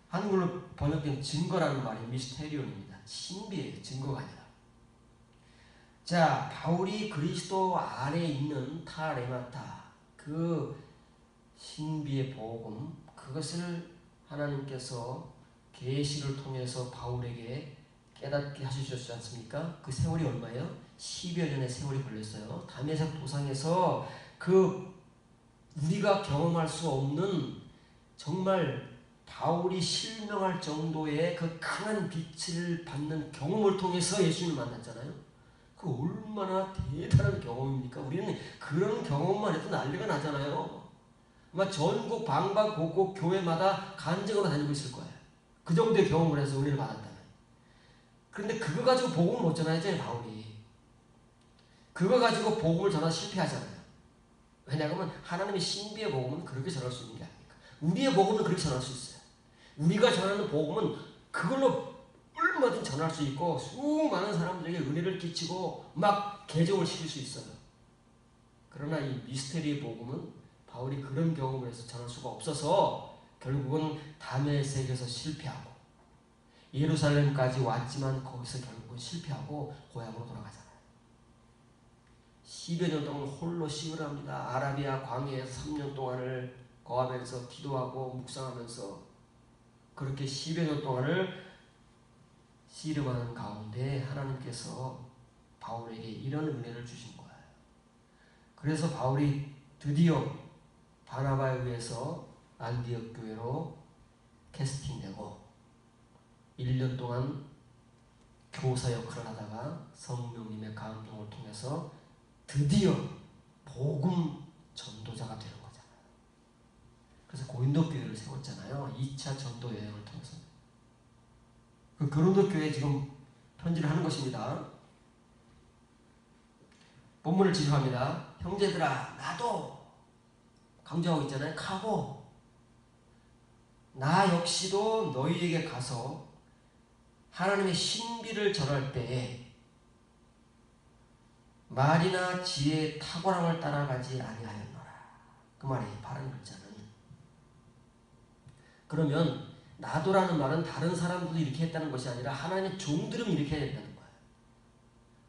한글로 번역된 증거라는 말이 미스테리온입니다. 신비예요. 증거가 아니라. 자, 바울이 그리스도 안에 있는 타레마타, 그 신비의 복음, 그것을 하나님께서 계시를 통해서 바울에게 깨닫게 하셨지 않습니까? 그 세월이 얼마예요? 10여 년의 세월이 걸렸어요. 다메섹 도상에서 그 우리가 경험할 수 없는 정말 바울이 실명할 정도의 그 강한 빛을 받는 경험을 통해서 예수님을 만났잖아요. 그 얼마나 대단한 경험입니까? 우리는 그런 경험만 해도 난리가 나잖아요. 아마 전국 방방곡곡 교회마다 간증으로 다니고 있을 거예요. 그 정도의 경험을 해서 은혜를 받았다면. 그런데 그거 가지고 복음을 못 전하잖아요, 바울이. 그거 가지고 복음을 전하 실패하잖아요. 왜냐하면 하나님의 신비의 복음은 그렇게 전할 수 있는 게 아닙니까? 우리의 복음은 그렇게 전할 수 있어요. 우리가 전하는 복음은 그걸로 얼마든지 전할 수 있고 수많은 사람들에게 은혜를 끼치고 막 개종을 시킬 수 있어요. 그러나 이 미스테리의 복음은 바울이 그런 경험을 해서 전할 수가 없어서 결국은 다메섹에서 실패하고 예루살렘까지 왔지만 거기서 결국은 실패하고 고향으로 돌아가잖아요. 10여 년 동안 홀로 시위합니다. 아라비아 광야에서 3년 동안을 거하면서 기도하고 묵상하면서 그렇게 10여 년 동안을 씨름하는 가운데 하나님께서 바울에게 이런 은혜를 주신 거예요. 그래서 바울이 드디어 바나바에 의해서 안디옥 교회로 캐스팅되고 1년 동안 교사 역할을 하다가 성령님의 감동을 통해서 드디어 복음 전도자가 되는 거잖아요. 그래서 고린도 교회를 세웠잖아요. 2차 전도 여행을 통해서. 그 고린도 교회에 지금 편지를 하는 것입니다. 본문을 지도합니다. 형제들아 나도 강조하고 있잖아요. 가고 나 역시도 너희에게 가서 하나님의 신비를 전할 때에 말이나 지혜의 탁월함을 따라가지 아니하였노라. 그 말이 바른 글자는. 그러면 나도라는 말은 다른 사람들도 이렇게 했다는 것이 아니라 하나님의 종들은 이렇게 해야 된다는 거예요.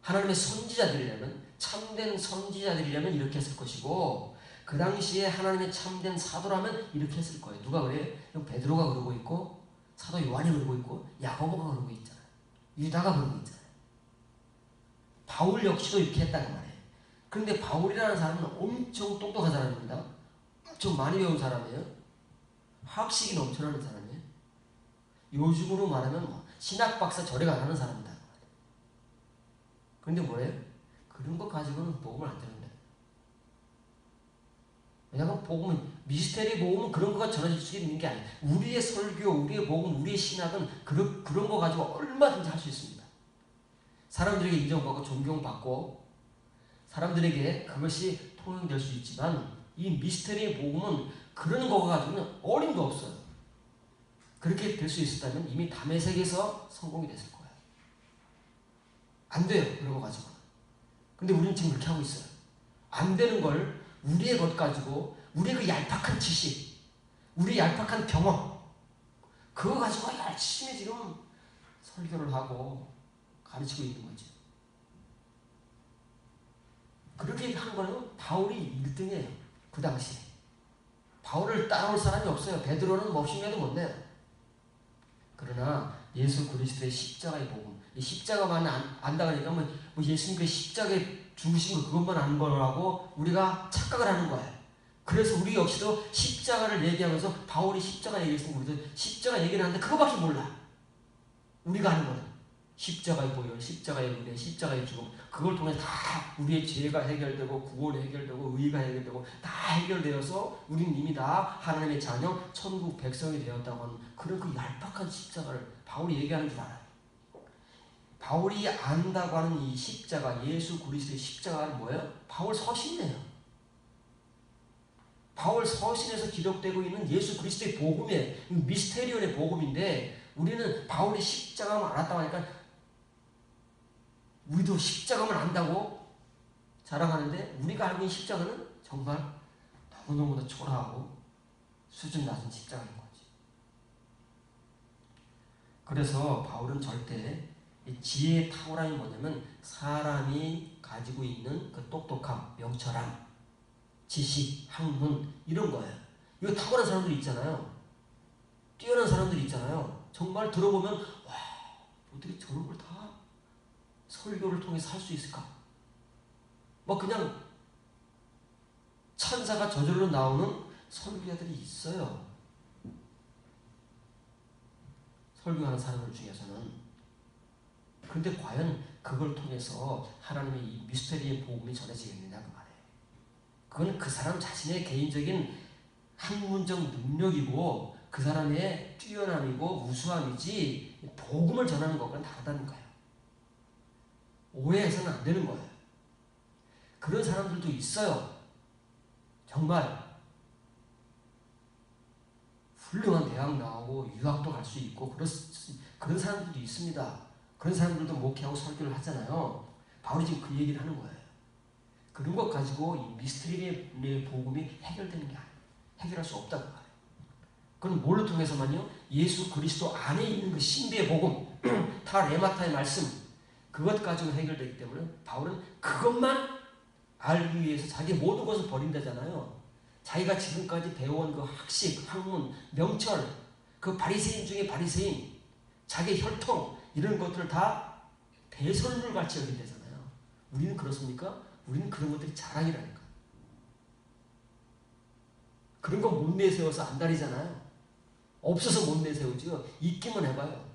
하나님의 선지자들이라면, 참된 선지자들이라면 이렇게 했을 것이고 그 당시에 하나님의 참된 사도라면 이렇게 했을 거예요. 누가 그래요? 베드로가 그러고 있고 사도 요한이 그러고 있고 야고보가 그러고 있잖아요. 유다가 그러고 있잖아요. 바울 역시도 이렇게 했다는 말이에요. 그런데 바울이라는 사람은 엄청 똑똑한 사람입니다. 엄청 많이 배운 사람이에요. 학식이 넘쳐나는 사람이에요. 요즘으로 말하면 신학 박사 절에 가는 사람이다. 그런데 뭐래요? 그런 것 가지고는 복음을 안 전한다. 왜냐하면 복음은 미스테리 복음은 그런 거가 전해질 수 있는 게 아니에요. 우리의 설교, 우리의 복음, 우리의 신학은 그런 거 가지고 얼마든지 할 수 있습니다. 사람들에게 인정받고 존경받고 사람들에게 그것이 통용될 수 있지만 이 미스테리 복음은 그런 거 가지고는 어림도 없어요. 그렇게 될 수 있었다면 이미 다메섹에서 성공이 됐을 거예요. 안 돼요. 그런 거 가지고. 근데 우리는 지금 그렇게 하고 있어요. 안 되는 걸 우리의 것 가지고 우리의 그 얄팍한 지식, 우리의 얄팍한 경험 그거 가지고 열심히 지금 설교를 하고 가르치고 있는 거죠. 그렇게 한 거는 바울이 1등이에요. 그 당시에. 바울을 따라올 사람이 없어요. 베드로는 몹시해도 못 내요. 그러나 예수 그리스도의 십자가의 복음. 이 십자가만 안다 그러니까 뭐 예수님의 십자가에 죽으신 거 그것만 아는 거라고 우리가 착각을 하는 거예요. 그래서 우리 역시도 십자가를 얘기하면서 바울이 십자가 얘기했으면 우리도 십자가 얘기를 하는데 그거밖에 몰라. 우리가 아는 거는 십자가의 보혈, 십자가의 은혜, 십자가의 죽음, 그걸 통해 다 우리의 죄가 해결되고 구원이 해결되고 의가 해결되고 다 해결되어서 우리는 이미 다 하나님의 자녀, 천국 백성이 되었다고 하는 그런 그 얄팍한 십자가를 바울이 얘기하는 줄 알아요. 바울이 안다고 하는 이 십자가, 예수 그리스도의 십자가는 뭐예요? 바울 서신이에요. 바울 서신에서 기록되고 있는 예수 그리스도의 복음의 미스테리온의 복음인데, 우리는 바울이 십자가만 알았다고 하니까 우리도 십자가만 안다고 자랑하는데, 우리가 알고 있는 십자가는 정말 너무너무나 초라하고 수준 낮은 십자가인 거지. 그래서 바울은 절대 이 지혜의 탁월함이 뭐냐면 사람이 가지고 있는 그 똑똑함, 명철함, 지식, 학문 이런 거예요. 이거 탁월한 사람들이 있잖아요. 뛰어난 사람들이 있잖아요. 정말 들어보면 와, 어떻게 저런 걸 다 설교를 통해서 할 수 있을까? 뭐 그냥 찬사가 저절로 나오는 설교자들이 있어요. 설교하는 사람들 중에서는. 그런데 과연 그걸 통해서 하나님의 이 미스터리의 복음이 전해지겠느냐 그 말이에요. 그건 그 사람 자신의 개인적인 학문적 능력이고 그 사람의 뛰어남이고 우수함이지 복음을 전하는 것과는 다르다는 거예요. 오해해서는 안 되는 거예요. 그런 사람들도 있어요. 정말 훌륭한 대학 나오고 유학도 갈 수 있고 그런 사람들도 있습니다. 그런 사람들도 목회하고 설교를 하잖아요. 바울이 지금 그 얘기를 하는 거예요. 그런 것 가지고 이 미스터리의 복음이 해결되는 게 아니에요. 해결할 수 없다고 말해요. 그건 뭘로 통해서만요? 예수 그리스도 안에 있는 그 신비의 복음, 다 레마타의 말씀, 그것 가지고 해결되기 때문에 바울은 그것만 알기 위해서 자기 모든 것을 버린다잖아요. 자기가 지금까지 배워온 그 학식, 학문, 명철, 그 바리새인 중에 바리새인, 자기 혈통 이런 것들을 다 배설물같이 여긴다잖아요. 우리는 그렇습니까? 우리는 그런 것들이 자랑이라니까. 그런 거 못 내세워서 안달이잖아요. 없어서 못 내세우지요. 있기만 해봐요.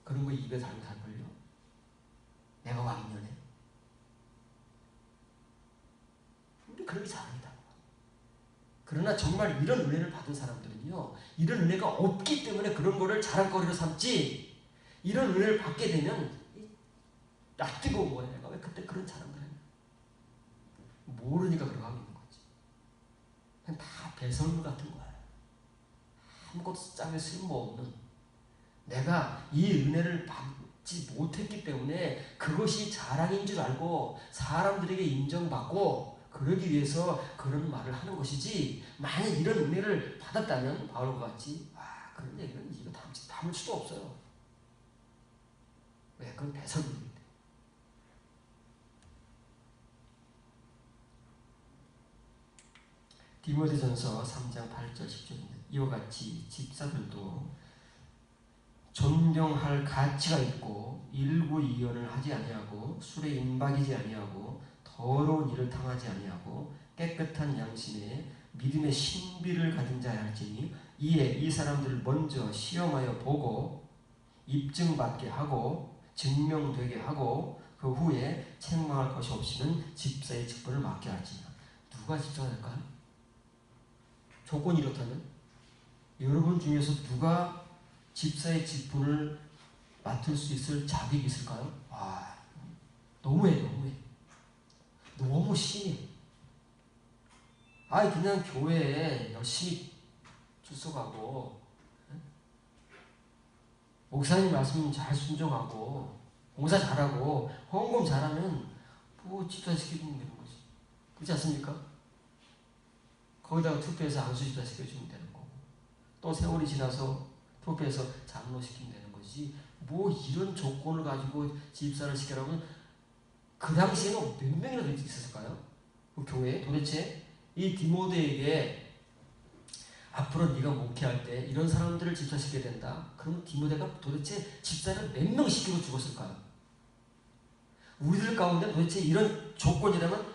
그런 거 입에 달고 살걸요. 내가 왕년에. 우리 그런 게 자랑이다. 그러나 정말 이런 은혜를 받은 사람들은요, 이런 은혜가 없기 때문에 그런 거를 자랑거리로 삼지, 이런 은혜를 받게 되면 낯뜨거워 뭐야. 내가 왜 그때 그런 자랑을 했나? 모르니까 그러고 하고 있는 거지. 그냥 다 배설물 같은 거야. 아무것도 짝에 쓸모없는, 내가 이 은혜를 받지 못했기 때문에 그것이 자랑인 줄 알고 사람들에게 인정받고 그러기 위해서 그런 말을 하는 것이지, 만약 이런 은혜를 받았다면 바울과 같이 그런 얘기는 이거 담을 수도 없어요. 왜? 그건 배설물입니다. 디모데전서 3장 8절 10절입니다. 이와 같이 집사들도 존경할 가치가 있고 일구이연을 하지 아니하고 술에 임박이지 아니하고 더러운 일을 당하지 아니하고 깨끗한 양심에 믿음의 신비를 가진 자야 할지니, 이에 이 사람들을 먼저 시험하여 보고 입증받게 하고 증명되게 하고 그 후에 책망할 것이 없이는 집사의 직분을 맡게 할지니라. 누가 집사가 될까요? 조건이 이렇다면 여러분 중에서 누가 집사의 직분을 맡을 수 있을 자격이 있을까요? 너무해. 너무 심해. 그냥 교회에 열심히 출석하고 목사님 말씀 잘 순종하고 봉사 잘하고 헌금 잘하면 뭐 집사시켜주면 되는 거지. 그렇지 않습니까? 거기다가 투표해서 안수 집사시켜주면 되는 거고, 또 세월이 지나서 투표해서 장로시키면 되는 거지. 뭐 이런 조건을 가지고 집사를 시키라면 그 당시에는 몇 명이나 있었을까요? 그 교회에 도대체 이 디모데에게 앞으로 네가 목회할 때 이런 사람들을 집사시켜야 된다. 그러면 디모데가 도대체 집사를 몇 명 시키고 죽었을까요? 우리들 가운데 도대체 이런 조건이라면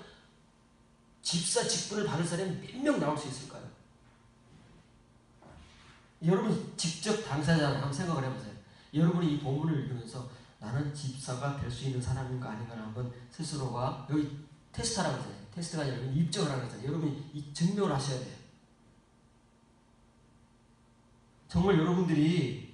집사 직분을 받을 사람이 몇 명 나올 수 있을까요? 여러분 직접 당사자를 한번 생각을 해보세요. 여러분이 이 본문을 읽으면서 나는 집사가 될 수 있는 사람인가 아닌가 한번 스스로가 여기 테스트하라고 하잖아요. 테스트가 아니라 입증을 하라고 하잖아요. 여러분이 이 증명을 하셔야 돼요. 정말 여러분들이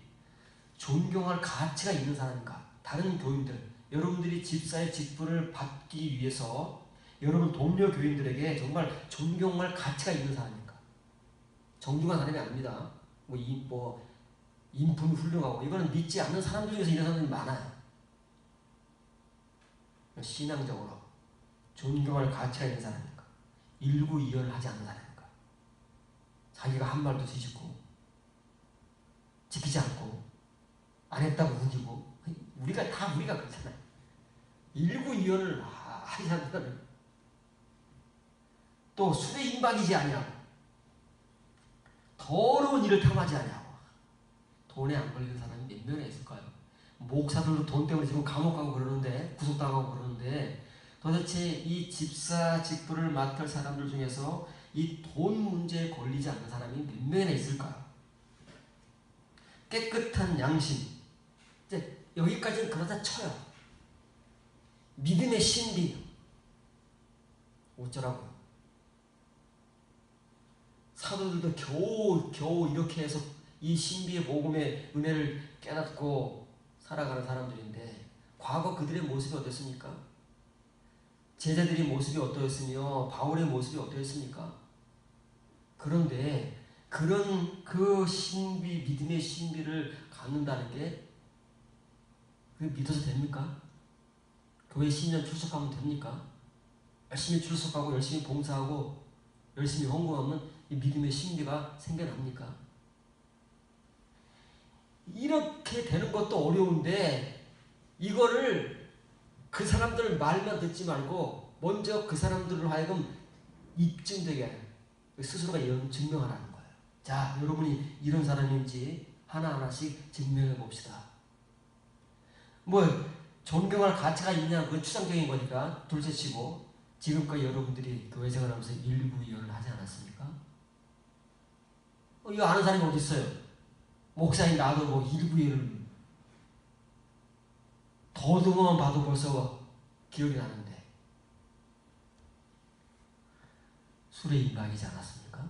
존경할 가치가 있는 사람인가? 다른 교인들, 여러분들이 집사의 직분을 받기 위해서 여러분 동료 교인들에게 정말 존경할 가치가 있는 사람인가? 정중한 사람이 아닙니다. 인품이 훌륭하고 이거는 믿지 않는 사람들 중에서 이런 사람들이 많아요. 신앙적으로 존경할 가치가 있는 사람인가? 일구이연을 하지 않는 사람인가? 자기가 한 말도 뒤집고 지키지 않고 안 했다고 우기고 우리가 그렇잖아요. 일구이연을 하지 않는 사람. 또 술에 임박이지 아니하고 더러운 일을 탐하지 아니하고 돈에 안 걸리는 사람이 몇 명이나 있을까요? 목사들도 돈 때문에 지금 감옥 가고 그러는데 구속당하고 그러는데 도대체 이 집사 직분을 맡을 사람들 중에서 이 돈 문제에 걸리지 않는 사람이 몇 명이나 있을까요? 깨끗한 양심 이제 여기까지는 그러다 쳐요. 믿음의 신비 어쩌라고요? 사도들도 겨우 이렇게 해서 이 신비의 복음의 은혜를 깨닫고 살아가는 사람들인데 과거 그들의 모습이 어땠습니까? 제자들의 모습이 어떠했으며 바울의 모습이 어떠했습니까? 그런데 그런 그 신비, 믿음의 신비를 갖는다는 게 그게 믿어서 됩니까? 교회 10년 출석하면 됩니까? 열심히 출석하고 열심히 봉사하고 열심히 헌금하면 이 믿음의 신비가 생겨납니까? 이렇게 되는 것도 어려운데 이거를 그 사람들 말만 듣지 말고 먼저 그 사람들로 하여금 입증되게 하는 스스로가 증명하라는 거예요. 자, 여러분이 이런 사람인지 하나하나씩 증명해 봅시다. 존경할 가치가 있냐 그건 추상적인 거니까 둘째치고 지금까지 여러분들이 교회 생활하면서 일구이연을 하지 않았습니까? 이거 아는 사람이 어디 있어요? 목사님 나도 일구이연을 더듬어만 봐도 벌써 기억이 나는데 술에 임박이지 않았습니까?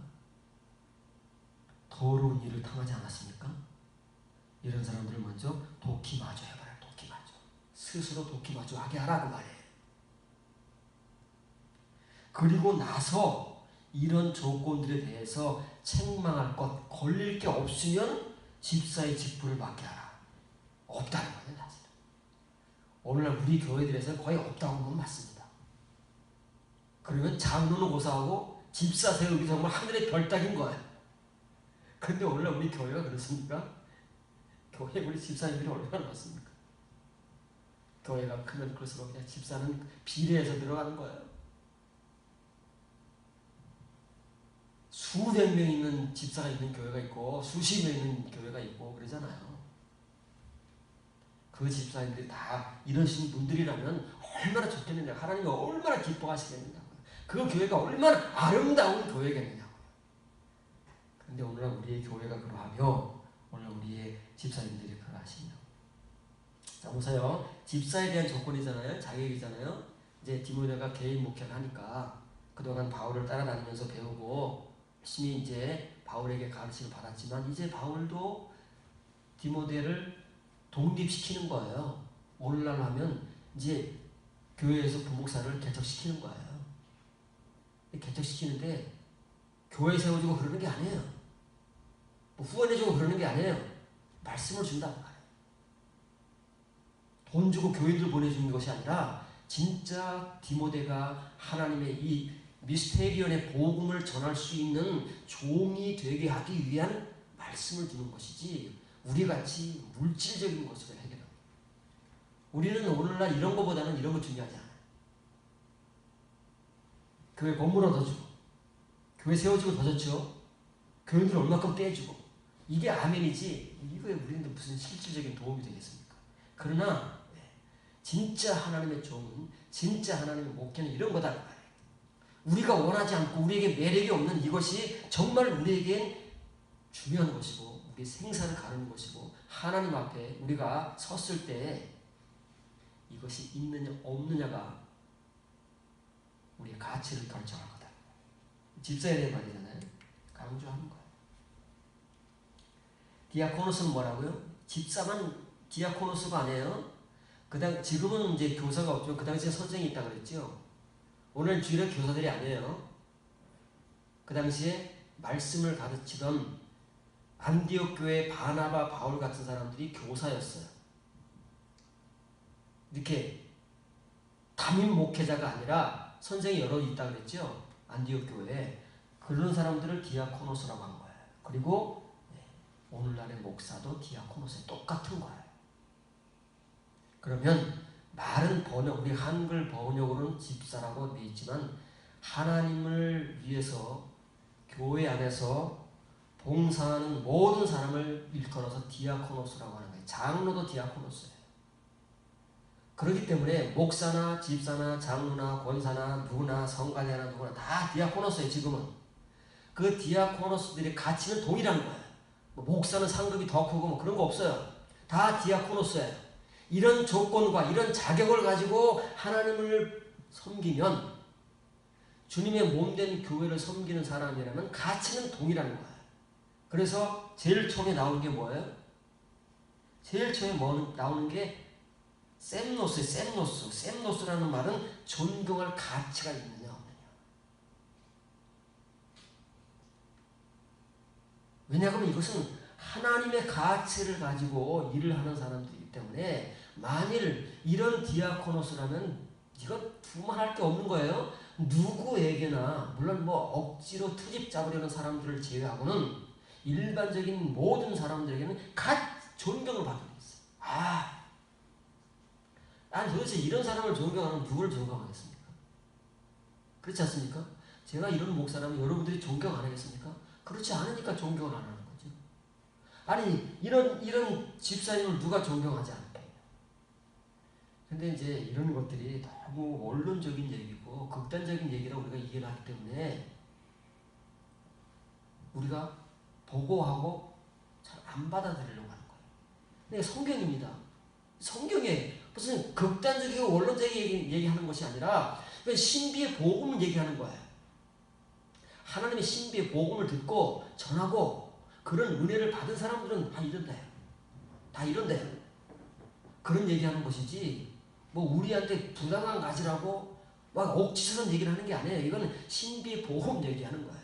더러운 일을 탐하지 않았습니까? 이런 사람들을 먼저 도끼마저 해봐라. 도끼마저. 스스로 도끼마저 하게 하라고 말해요. 그리고 나서 이런 조건들에 대해서 책망할 것, 걸릴 게 없으면 집사의 직분을 맡게 하라. 없다는 거예요, 사실은. 오늘날 우리 교회들에서 거의 없다고 보면 맞습니다. 그러면 장로는 고사하고 집사 세우기 정말 하늘의 별 따긴 거예요. 근데 오늘날 우리 교회가 그렇습니까? 교회 우리 집사님들이 얼마나 많습니까? 교회가 크면 클수록 그냥 집사는 비례해서 들어가는 거예요. 수백 명 있는 집사가 있는 교회가 있고 수십 명 있는 교회가 있고 그러잖아요. 그 집사님들이 다 이러신 분들이라면 얼마나 좋겠느냐. 하나님이 얼마나 기뻐하시겠느냐고요. 그 교회가 얼마나 아름다운 교회겠느냐고요. 그런데 오늘날 우리의 교회가 그러하며 오늘 우리의 집사님들이 그러하시냐. 자, 보세요. 집사에 대한 조건이잖아요. 자격이잖아요. 이제 디모데가 개인 목회를 하니까 그동안 바울을 따라다니면서 배우고 열심히 이제 바울에게 가르침을 받았지만 이제 바울도 디모데를 독립시키는 거예요. 오늘날 하면 이제 교회에서 부목사를 개척시키는 거예요. 개척시키는데 교회 세워주고 그러는 게 아니에요. 후원해주고 그러는 게 아니에요. 말씀을 준다고 말해요. 돈 주고 교인들 보내주는 것이 아니라 진짜 디모데가 하나님의 이 미스테리온의 복음을 전할 수 있는 종이 되게 하기 위한 말씀을 주는 것이지 우리같이 물질적인 것으로 해결합니다. 우리는 오늘날 이런 것보다는 이런 거 중요하지 않아요. 교회 건물 얻어주고 교회 세워주고 더 좋죠. 교인들 얼마큼 떼주고 이게 아멘이지 이거에 우리는 무슨 실질적인 도움이 되겠습니까? 그러나 진짜 하나님의 종은 진짜 하나님의 목회는 이런 거다. 우리가 원하지 않고 우리에게 매력이 없는 이것이 정말 우리에겐 중요한 것이고 우리 생사를 가르는 것이고 하나님 앞에 우리가 섰을 때 이것이 있느냐 없느냐가 우리의 가치를 결정할 거다. 집사에 대한 말이잖아요. 강조하는 거예요. 디아코노스는 뭐라고요? 집사만 디아코노스가 아니에요. 지금은 이제 교사가 없지만 그 당시에 선생이 있다고 그랬죠. 오늘 주일에 교사들이 아니에요. 그 당시에 말씀을 가르치던 안디옥 교회 바나바, 바울 같은 사람들이 교사였어요. 이렇게 담임 목회자가 아니라 선생이 여러 있다 그랬죠. 안디옥 교회에 그런 사람들을 디아코노스라고 한 거예요. 그리고 오늘날의 목사도 디아코노스에 똑같은 거예요. 그러면 말은 번역, 우리 한글 번역으로는 집사라고 되어 있지만 하나님을 위해서 교회 안에서 봉사하는 모든 사람을 일컬어서 디아코노스라고 하는 거예요. 장로도 디아코노스예요. 그렇기 때문에 목사나 집사나 장로나 권사나 누구나 성가대나 누구나 다 디아코노스예요. 지금은 그 디아코노스들의 가치는 동일한 거예요. 목사는 상급이 더 크고 뭐 그런 거 없어요. 다 디아코노스예요. 이런 조건과 이런 자격을 가지고 하나님을 섬기면 주님의 몸된 교회를 섬기는 사람이라면 가치는 동일한 거예요. 그래서 제일 처음에 나오는 게 뭐예요? 제일 처음에 나오는 게 셈노스예요. 셈노스라는 말은 존경할 가치가 있느냐 없느냐. 왜냐하면 이것은 하나님의 가치를 가지고 일을 하는 사람들이기 때문에 만일 이런 디아코노스라면 이거 두말할 게 없는 거예요. 누구에게나 물론 뭐 억지로 트집 잡으려는 사람들을 제외하고는 일반적인 모든 사람들에게는 존경을 받게 돼 있어요. 아니 도대체 이런 사람을 존경하면 누구를 존경하겠습니까? 그렇지 않습니까? 제가 이런 목사라면 여러분들이 존경 안 하겠습니까? 그렇지 않으니까 존경을 안 하는 거죠. 아니 이런 집사님을 누가 존경하지 않을까요? 근데 이제 이런 것들이 너무 원론적인 얘기고 극단적인 얘기라고 우리가 이해를 하기 때문에 우리가 보고하고 잘 안 받아들이려고 하는 거예요. 근데 성경입니다. 성경에 무슨 극단적이고 원론적인 얘기하는 것이 아니라 신비의 복음을 얘기하는 거예요. 하나님의 신비의 복음을 듣고 전하고 그런 은혜를 받은 사람들은 다 이런다요. 다 이런다요. 그런 얘기하는 것이지 뭐 우리한테 부당한 가지라고 막 억지스러운 얘기를 하는 게 아니에요. 이거는 신비의 복음 얘기하는 거예요.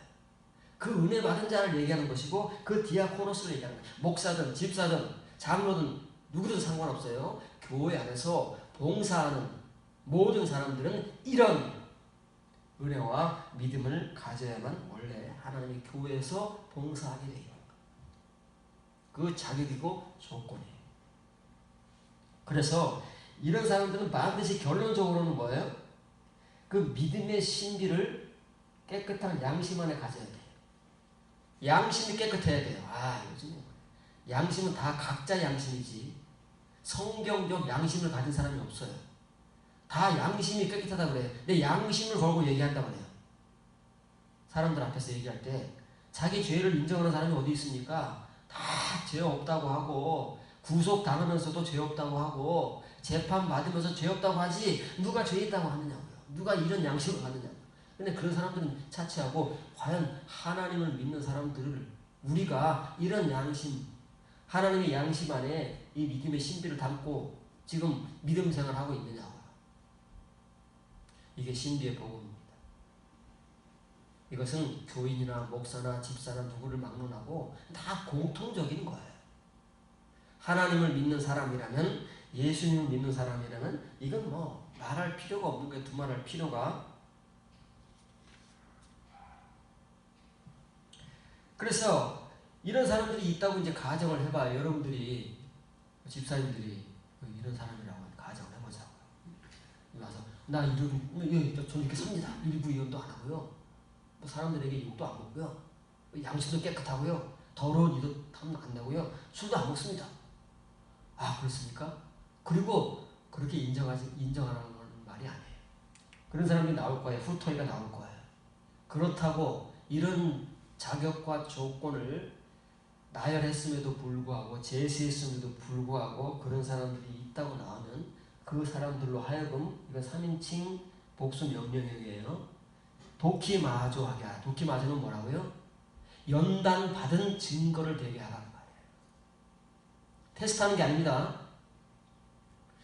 그 은혜 받은 자를 얘기하는 것이고 그 디아코노스를 얘기하는 거예요. 목사든 집사든 장로든 누구든 상관없어요. 교회 안에서 봉사하는 모든 사람들은 이런 은혜와 믿음을 가져야만 원래 하나님의 교회에서 봉사하게 되는 거예요. 그 자격이고 조건이에요. 그래서 이런 사람들은 반드시 결론적으로는 뭐예요? 그 믿음의 신비를 깨끗한 양심 안에 가져야 돼요. 양심이 깨끗해야 돼요. 요즘 양심은 다 각자 양심이지 성경적 양심을 가진 사람이 없어요. 다 양심이 깨끗하다 그래요. 내 양심을 걸고 얘기한다 그래요. 사람들 앞에서 얘기할 때 자기 죄를 인정하는 사람이 어디 있습니까? 다 죄 없다고 하고 구속당하면서도 죄 없다고 하고 재판 받으면서 죄 없다고 하지 누가 죄 있다고 하느냐고요. 누가 이런 양심을 가느냐고요. 근데 그런 사람들은 차치하고 과연 하나님을 믿는 사람들을 우리가 이런 양심 하나님의 양심 안에 이 믿음의 신비를 담고 지금 믿음 생활하고 있느냐고요. 이게 신비의 복음입니다. 이것은 교인이나 목사나 집사나 누구를 막론하고 다 공통적인 거예요. 하나님을 믿는 사람이라면 예수님을 믿는 사람이라면 이건 뭐 말할 필요가 없는 거예요. 두말할 필요가. 그래서 이런 사람들이 있다고 이제 가정을 해봐요. 여러분들이 집사님들이 이런 사람이라고 가정을 해보자고요. 와서 나 저는 이렇게 삽니다. 일부 이혼도 안 하고요. 뭐 사람들에게 욕도 안 먹고요. 양심도 깨끗하고요. 더러운 일도 안 나고요. 술도 안 먹습니다. 아, 그렇습니까? 그리고 그렇게 인정하라는 말이 아니에요. 그런 사람이 나올 거예요. 후토이가 나올 거예요. 그렇다고 이런 자격과 조건을 나열했음에도 불구하고 제시했음에도 불구하고 그런 사람들이 있다고 나오면 그 사람들로 하여금 이건 3인칭 복수 명령형이에요. 도키마조하게 하라. 도키마조는 뭐라고요? 연단받은 증거를 되게 하라는 말이에요. 테스트하는 게 아닙니다.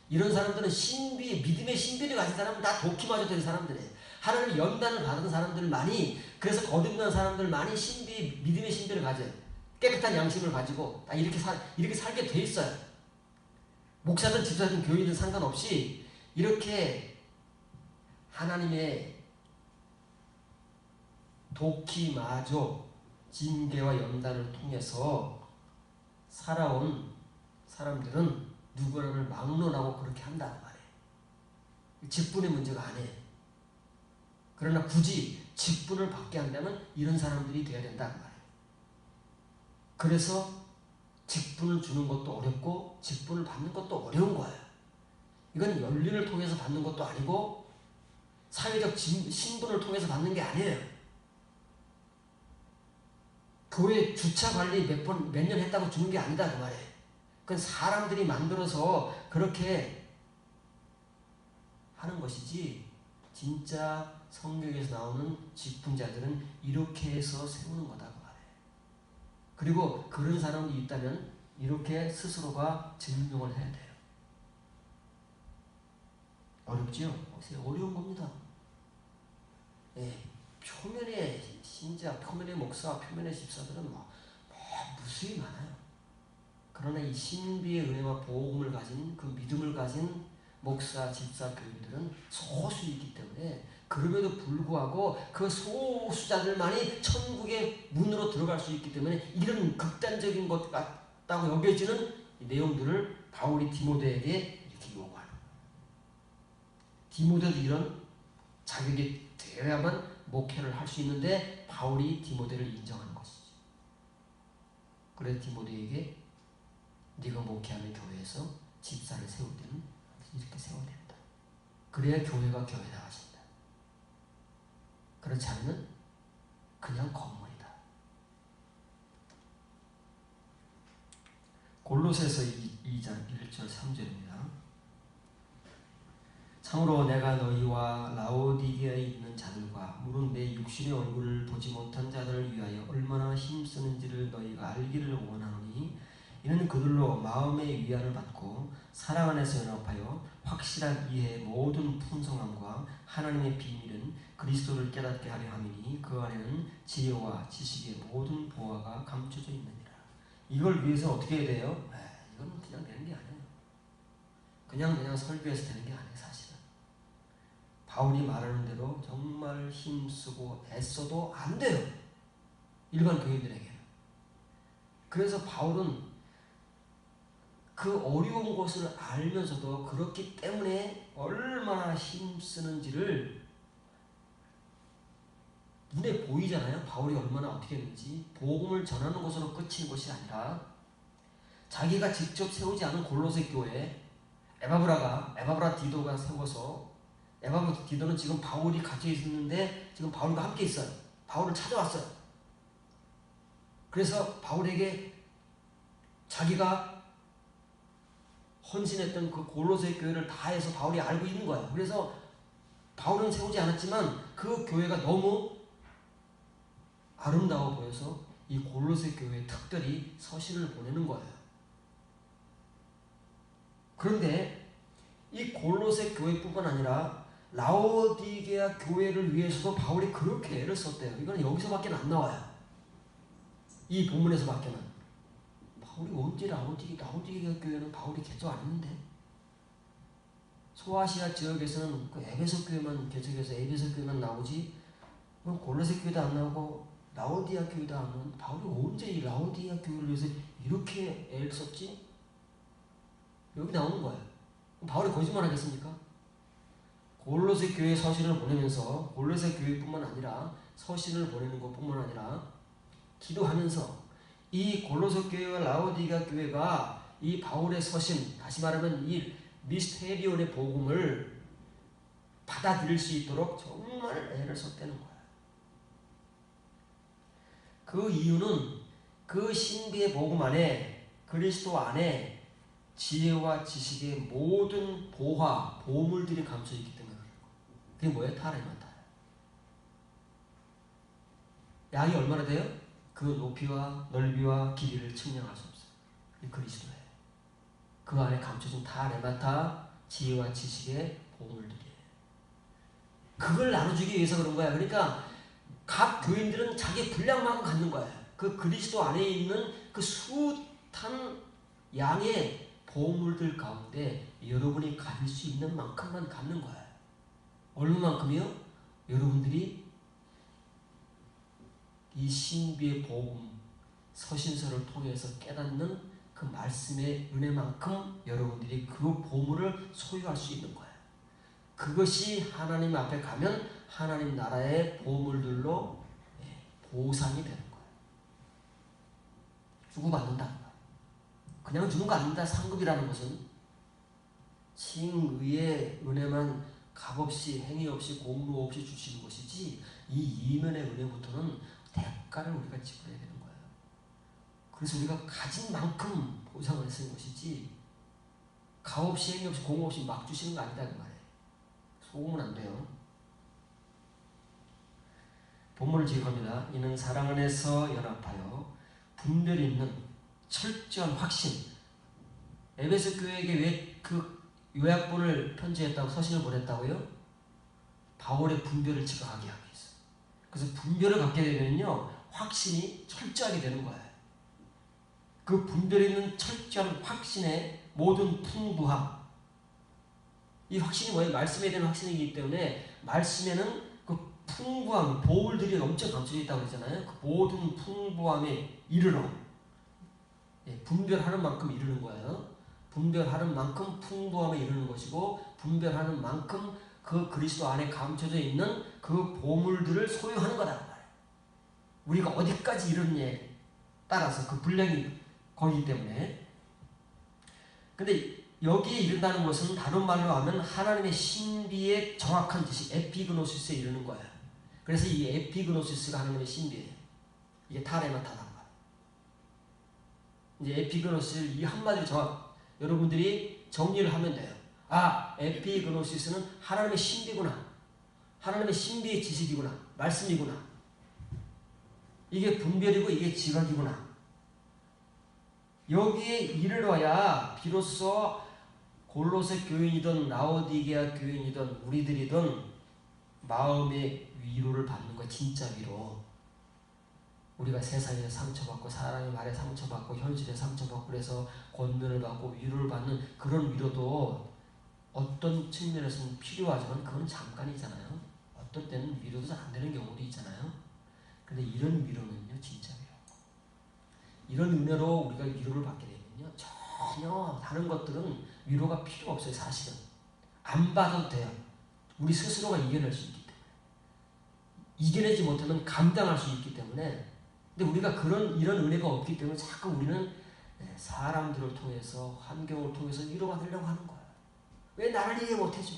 이런 사람들은 믿음의 신비를 가진 사람은 다 도키마저 된 사람들이에요. 하나님 연단을 받은 사람들만이, 그래서 거듭난 사람들만이 믿음의 신비를 가져요. 깨끗한 양심을 가지고 다 이렇게 살게 돼 있어요. 목사든 집사든 교인든 상관없이 이렇게 하나님의 도키마저 징계와 연단을 통해서 살아온 사람들은 누구나를 막론하고 그렇게 한다는 말이에요. 직분의 문제가 아니에요. 그러나 굳이 직분을 받게 한다면 이런 사람들이 돼야 된다는 말이에요. 그래서 직분을 주는 것도 어렵고 직분을 받는 것도 어려운 거예요. 이건 연륜을 통해서 받는 것도 아니고 사회적 신분을 통해서 받는 게 아니에요. 교회 주차 관리 몇 년 했다고 주는 게 아니다 그 말이에요. 그건 사람들이 만들어서 그렇게 하는 것이지, 진짜 성경에서 나오는 직분자들은 이렇게 해서 세우는 거다 그 말이에요. 그리고 그런 사람이 있다면 이렇게 스스로가 증명을 해야 돼요. 어렵지요? 어려운 겁니다. 예, 표면의 신자, 표면의 목사, 표면의 집사들은 무수히 많아요. 그러나 이 신비의 은혜와 복음을 가진, 그 믿음을 가진 목사, 집사, 교인들은 소수이기 때문에, 그럼에도 불구하고 그 소수자들만이 천국의 문으로 들어갈 수 있기 때문에 이런 극단적인 것 같다고 여겨지는 이 내용들을 바울이 디모데에게 이렇게 요구하는 거예요. 디모데도 이런 자격이 되어야만 목회를 할 수 있는데 바울이 디모데를 인정하는 것이죠. 그래서 디모데에게 네가 목회하는 교회에서 집사를 세울 때는 이렇게 세워야 된다. 그래야 교회가 교회다 하신다. 그렇지 않으면 그냥 건물이다. 골로새서 2장 1절 3절입니다. 참으로 내가 너희와 라오디게아에 있는 자들과 물은 내 육신의 얼굴을 보지 못한 자들을 위하여 얼마나 힘쓰는지를 너희가 알기를 원하노니, 이는 그들로 마음의 위안을 받고 사랑 안에서 연합하여 확실한 이해의 모든 풍성함과 하나님의 비밀은 그리스도를 깨닫게 하려 함이니 그 안에는 지혜와 지식의 모든 보화가 감춰져 있느니라. 이걸 위해서 어떻게 해야 돼요? 이건 그냥 되는 게 아니에요. 그냥 설교해서 되는 게 아니에요. 사실은 바울이 말하는 대로 정말 힘쓰고 애써도 안 돼요. 일반 교인들에게는. 그래서 바울은 그 어려운 것을 알면서도 그렇기 때문에 얼마나 힘쓰는지를 눈에 보이잖아요. 바울이 얼마나 어떻게 했는지. 복음을 전하는 것으로 끝인 것이 아니라 자기가 직접 세우지 않은 골로새 교회, 에바브라 디도가 세워서, 에바브라 디도는 지금 바울이 갇혀 있었는데 지금 바울과 함께 있어요. 바울을 찾아왔어요. 그래서 바울에게 자기가 헌신했던 그 골로새 교회를 다 해서 바울이 알고 있는 거예요. 그래서 바울은 세우지 않았지만 그 교회가 너무 아름다워 보여서 이 골로새 교회에 특별히 서신을 보내는 거예요. 그런데 이 골로새 교회뿐만 아니라 라오디게아 교회를 위해서도 바울이 그렇게 애를 썼대요. 이건 여기서밖에 안 나와요. 이 본문에서밖에는. 바울이 언제 라오디게아 교회는 바울이 개척 안 했는데, 소아시아 지역에서는 그 에베소 교회만 개척해서 에베소 교회만 나오지, 골로새 교회도 안 나오고 라오디게아 교회도 안 나오고, 바울이 언제 이 라오디게아 교회를 위해서 이렇게 애를 썼지? 여기 나오는 거예요. 바울이 거짓말 하겠습니까? 골로새 교회 서신을 보내면서 골로새 교회뿐만 아니라 서신을 보내는 것뿐만 아니라 기도하면서 이 골로새 교회와 라오디게아 교회가 이 바울의 서신, 다시 말하면 이 미스테리온의 복음을 받아들일 수 있도록 정말 애를 썼다는 거야. 그 이유는 그 신비의 복음 안에, 그리스도 안에 지혜와 지식의 모든 보물들이 감춰 있기 때문에 그래요. 그게 뭐예요? 타라이만 타라. 양이 얼마나 돼요? 그 높이와 넓이와 길이를 측량할 수 없어요. 이 그리스도예요. 그 안에 감춰진 타레마타 지혜와 지식의 보물들이에요. 그걸 나눠주기 위해서 그런 거야. 그러니까 각 교인들은 자기 분량만큼 갖는 거예요. 그 그리스도 안에 있는 그 숱한 양의 보물들 가운데 여러분이 가질 수 있는 만큼만 갖는 거예요. 얼마만큼이요? 여러분들이 이 신비의 복음 서신서를 통해서 깨닫는 그 말씀의 은혜만큼 여러분들이 그 보물을 소유할 수 있는 거예요. 그것이 하나님 앞에 가면 하나님 나라의 보물들로 보상이 되는 거예요. 주고받는다는 거예요. 그냥 주는 거 아닙니다. 상급이라는 것은 칭의의 은혜만 값없이 행위 없이 공로 없이 주시는 것이지, 이 이면의 은혜부터는 대가를 우리가 지불해야 되는 거예요. 그래서 우리가 가진 만큼 보상을 쓰는 것이지 값없이 행위 없이 공로 없이 막 주시는 거 아니다 그 말이에요. 속으면 안 돼요. 본문을 기억합니다. 이는 사랑 안에서 연합하여 분별이 있는 철저한 확신. 에베소 교회에게 왜 그 요약본을 편지했다고, 서신을 보냈다고요? 바울의 분별을 지각하게 하기 위해서. 그래서 분별을 갖게 되면요, 확신이 철저하게 되는 거예요. 그 분별이 있는 철저한 확신의 모든 풍부함. 이 확신이 뭐예요? 말씀에 대한 확신이기 때문에 말씀에는 그 풍부함, 보울들이 엄청 감춰져 있다고 그랬잖아요. 그 모든 풍부함에 이르러, 분별하는 만큼 이르는 거예요. 분별하는 만큼 풍부함에 이르는 것이고, 분별하는 만큼 그 그리스도 안에 감춰져 있는 그 보물들을 소유하는 거다. 우리가 어디까지 이르느냐에 따라서 그 분량이 거기기 때문에. 근데 여기에 이른다는 것은 다른 말로 하면 하나님의 신비의 정확한 지식, 에피그노시스에 이르는 거예요. 그래서 이 에피그노시스가 하나님의 신비예요. 이게 타레마타다. 이제 에피그노시스를 이 한마디로 여러분들이 정리를 하면 돼요. 아, 에피그노시스는 하나님의 신비구나. 하나님의 신비의 지식이구나. 말씀이구나. 이게 분별이고 이게 지각이구나. 여기에 이르러야 비로소 골로새 교인이든 라오디게아 교인이든 우리들이든 마음의 위로를 받는 거야. 진짜 위로. 우리가 세상에 상처받고 사람의 말에 상처받고 현실에 상처받고 그래서 권면을 받고 위로를 받는 그런 위로도 어떤 측면에서는 필요하지만 그건 잠깐이잖아요. 어떤 때는 위로도 잘 안 되는 경우도 있잖아요. 근데 이런 위로는요, 진짜 위로. 이런 은혜로 우리가 위로를 받게 되면요, 전혀 다른 것들은 위로가 필요 없어요. 사실은 안 받아도 돼요. 우리 스스로가 이겨낼 수 있기 때문에. 이겨내지 못하면 감당할 수 있기 때문에. 근데 우리가 이런 은혜가 없기 때문에 자꾸 우리는 사람들을 통해서, 환경을 통해서 위로받으려고 하는 거예요. 왜 나를 이해 못해줘?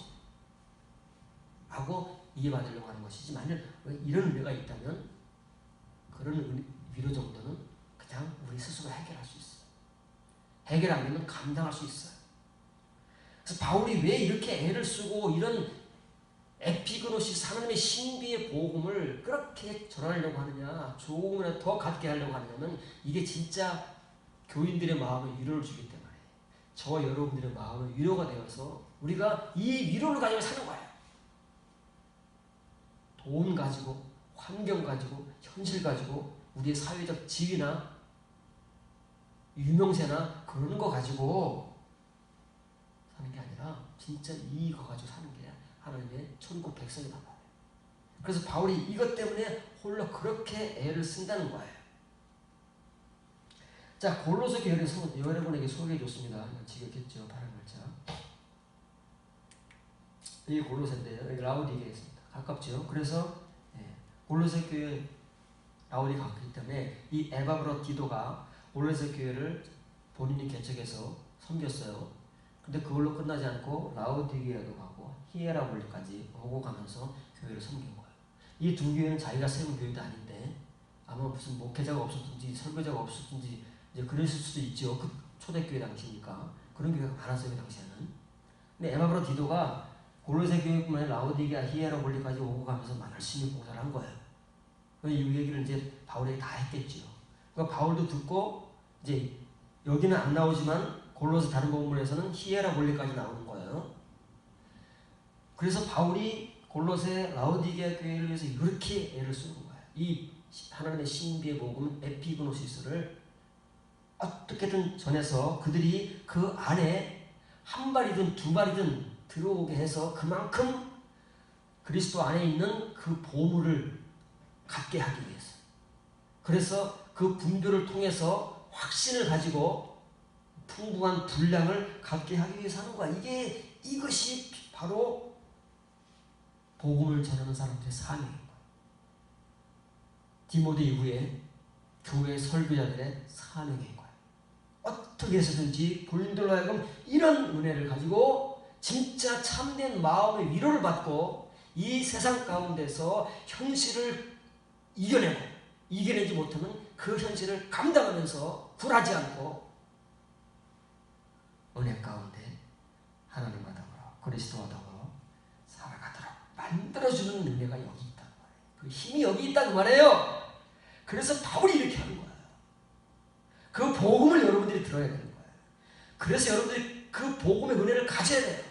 하고 이해받으려고 하는 것이지, 만약 이런 은혜가 있다면 그런 위로 정도는 그냥 우리 스스로 해결할 수 있어요. 해결 안 되면 감당할 수 있어요. 그래서 바울이 왜 이렇게 애를 쓰고 이런 에피그노시스, 하나님의 신비의 복음을 그렇게 전하려고 하느냐, 조금이라도 더 갖게 하려고 하냐면 이게 진짜 교인들의 마음에 위로를 주기 때문에 저와 여러분들의 마음에 위로가 되어서 우리가 이 위로를 가지고 사는 거예요. 돈 가지고, 환경 가지고, 현실 가지고, 우리의 사회적 지위나 유명세나 그런 거 가지고 사는 게 아니라 진짜 이거 가지고 사는 게 하나님의 천국 백성이다. 그래서 바울이 이것 때문에 홀로 그렇게 애를 쓴다는 거예요. 자, 골로새 교회를 여러분에게 소개해 줬습니다. 지겹겠죠, 바른 글자. 이 골로새인데요, 여기 라오디게에 있습니다. 가깝죠. 그래서 골로새 교회 라오디가 갔기 때문에 이 에바브라디도가 골로새 교회를 본인이 개척해서 섬겼어요. 근데 그걸로 끝나지 않고 라오디게아도 가고 히에라볼리까지 오고 가면서 교회를 섬긴 거예요. 이 두 교회는 자기가 세운 교회도 아닌데 아마 무슨 목회자가 없었든지 설교자가 없었든지 이제 그랬을 수도 있죠. 그 초대교회 당시니까 그런 교회가 많았어요 그 당시에는. 근데 에바브라디도가 골로새 교회뿐만 아니라 라오디게아, 히에라볼리까지 오고 가면서 열심히 봉사를 한 거예요. 이 얘기를 이제 바울에게 다 했겠죠. 그러니까 바울도 듣고 이제 여기는 안 나오지만 골로새 다른 복음에서는 히에라볼리까지 나오는 거예요. 그래서 바울이 골로새 라오디게아 교회를 위해서 이렇게 애를 쓰는 거예요. 이 하나님의 신비의 복음 에피그노시스를 어떻게든 전해서 그들이 그 안에 한 발이든 두 발이든 들어오게 해서 그만큼 그리스도 안에 있는 그 보물을 갖게 하기 위해서. 그래서 그 분별을 통해서 확신을 가지고 풍부한 분량을 갖게 하기 위해서 하는 거야. 이것이 바로 복음을 전하는 사람들의 사명인 거야. 디모데 이후에 교회 설교자들의 사명인 거야. 어떻게 해서든지 본인들로 하여금 이런 은혜를 가지고 진짜 참된 마음의 위로를 받고 이 세상 가운데서 현실을 이겨내지 못하면 그 현실을 감당하면서 굴하지 않고 은혜 가운데 하나님과 더불어 그리스도와 더불어 살아가도록 만들어주는 은혜가 여기 있다는 말이에요. 그 힘이 여기 있다는 말이에요. 그래서 바울이 이렇게 하는 거예요. 그 복음을 여러분들이 들어야 되는 거예요. 그래서 여러분들이 그 복음의 은혜를 가져야 돼요.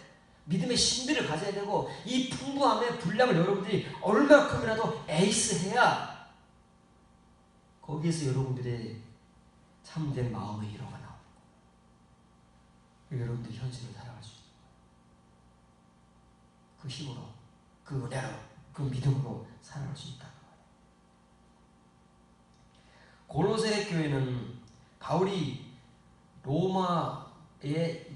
믿음의 신비를 가져야 되고 이 풍부함의 분량을 여러분들이 얼마큼이라도 에이스해야 거기에서 여러분들의 참된 마음의 위로가 나오는 거예요. 여러분들이 현실을 살아갈 수 있는 거예요. 그 힘으로, 그 은혜로, 그 믿음으로 살아갈 수 있다는 거예요. 골로새 교회는 바울이 로마에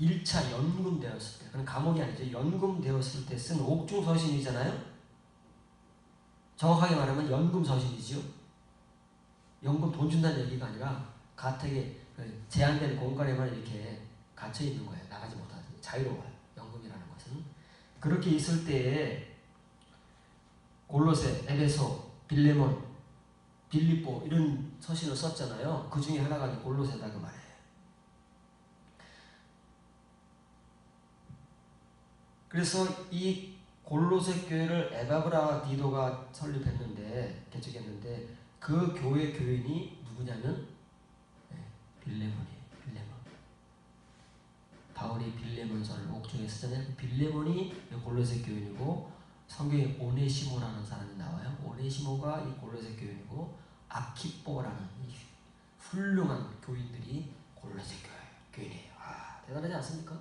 1차 연금되었을 때, 그건 감옥이 아니죠. 연금되었을 때 쓴 옥중서신이잖아요. 정확하게 말하면 연금서신이죠. 연금 돈 준다는 얘기가 아니라 가택에 제한된 공간에만 이렇게 갇혀 있는 거예요. 나가지 못하는 자유로워요. 연금이라는 것은. 그렇게 있을 때에 골로새, 에베소, 빌레몬, 빌립보 이런 서신을 썼잖아요. 그 중에 하나가 골로새다 그 말이에요. 그래서 이 골로새 교회를 에바브라디도가 설립했는데 개척했는데 그 교회 교인이 누구냐면 빌레몬이에요. 빌레몬. 바울이 빌레몬서를 옥중에 쓰잖아요. 빌레몬이 골로새 교인이고 성경에 오네시모라는 사람이 나와요. 오네시모가 이 골로새 교인이고 아키뽀라는 이 훌륭한 교인들이 골로새 교인이에요. 대단하지 않습니까?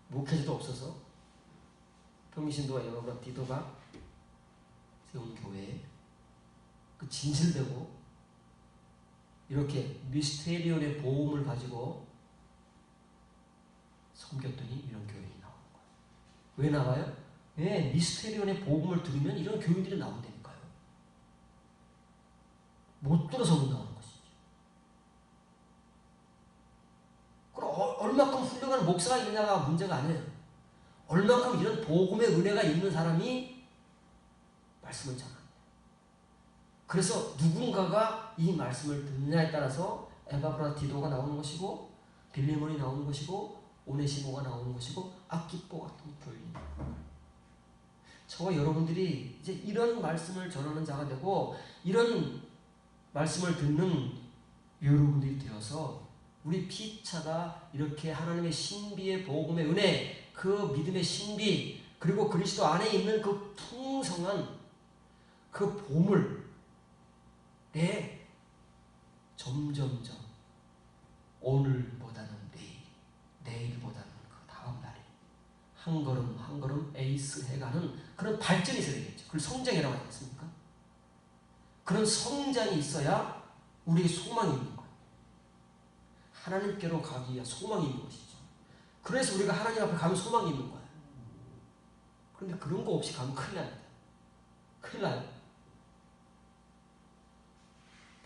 목회자도 없어서 평신도와 에바브라디도가 세운 교회에 그 진실되고 이렇게 미스테리온의 보험을 가지고 섬겼더니 이런 교인이 나오는 거예요. 왜 나와요? 왜 미스테리온의 복음을 들으면 이런 교인들이 나온다니까요. 못 들어서 못 나오는 것이죠. 그럼 얼마큼 훌륭한 목사가 있느냐가 문제가 아니에요. 얼마큼 이런 복음의 은혜가 있는 사람이 말씀을 전합니다. 그래서 누군가가 이 말씀을 듣느냐에 따라서 에바브라디도가 나오는 것이고 빌레몬이 나오는 것이고 오네시모가 나오는 것이고 아키뽀 같은 교인이. 저와 여러분들이 이제 이런 말씀을 전하는 자가 되고 이런 말씀을 듣는 여러분들이 되어서 우리 피차가 이렇게 하나님의 신비의 복음의 은혜, 그 믿음의 신비, 그리고 그리스도 안에 있는 그 풍성한 그 보물에 점점점 오늘보다는 내일보다는 그 다음 날에 한 걸음 한 걸음 에이스 해가는 그런 발전이 있어야 되겠죠. 그걸 성장이라고 하지 않습니까? 그런 성장이 있어야 우리의 소망이 있는 거예요. 하나님께로 가기 위한 소망이 있는 것이죠. 그래서 우리가 하나님 앞에 가면 소망이 있는 거예요. 그런데 그런 거 없이 가면 큰일 납니다. 큰일 나요.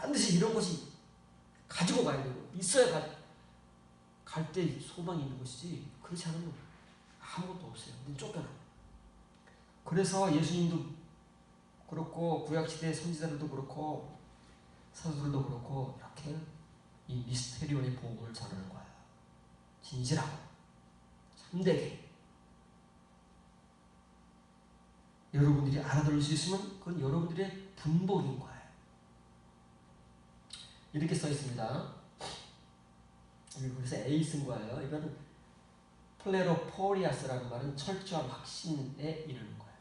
반드시 이런 것이 가지고 가야 되고 있어야 갈 때 소망이 있는 것이지 그렇지 않으면 아무것도 없어요. 쫓겨나. 그래서 예수님도 그렇고 구약시대 선지자들도 그렇고 사도들도 그렇고 이렇게 이 미스테리온의 복음을 전하는 거야. 진실하고 참되게 여러분들이 알아들을 수 있으면 그건 여러분들의 분복인 거예요. 이렇게 써 있습니다. 그래서 A 쓴 거예요. 이거는 플레로포리아스라는 말은 철저한 확신에 이르는 거예요.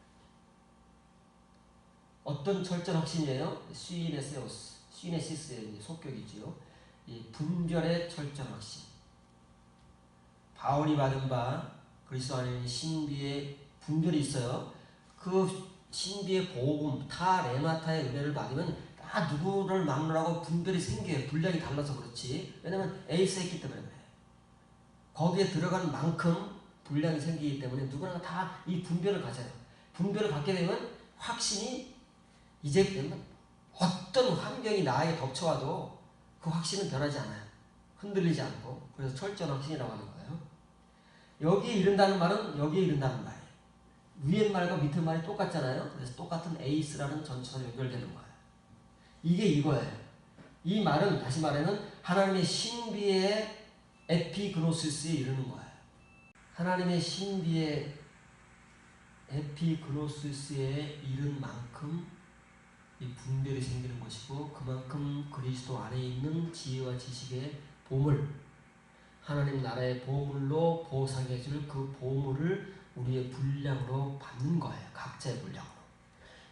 어떤 철저한 확신이에요? 시네시스의 속격이지요. 이 분별의 철저한 확신. 바울이 받은 바 그리스도 안에 신비의 분별이 있어요. 그 신비의 복음, 타 레마타의 은혜를 받으면 다 누구를 막느라고 분별이 생겨요. 분량이 달라서 그렇지. 왜냐면 에이스 했기 때문에 그래요. 거기에 들어간 만큼 분량이 생기기 때문에 누구나 다 이 분별을 가져요. 분별을 갖게 되면 확신이 이제 되면 어떤 환경이 나에게 덮쳐와도 그 확신은 변하지 않아요. 흔들리지 않고. 그래서 철저한 확신이라고 하는 거예요. 여기에 이른다는 말은 여기에 이른다는 말이에요. 위에 말과 밑에 말이 똑같잖아요. 그래서 똑같은 에이스라는 전처럼 연결되는 거예요. 이게 이거예요. 이 말은 다시 말하면 하나님의 신비의 에피그노시스에 이르는 거예요. 하나님의 신비의 에피그노시스에 이른 만큼 이 분별이 생기는 것이고 그만큼 그리스도 안에 있는 지혜와 지식의 보물, 하나님 나라의 보물로 보상해 줄 그 보물을 우리의 분량으로 받는 거예요. 각자의 분량으로.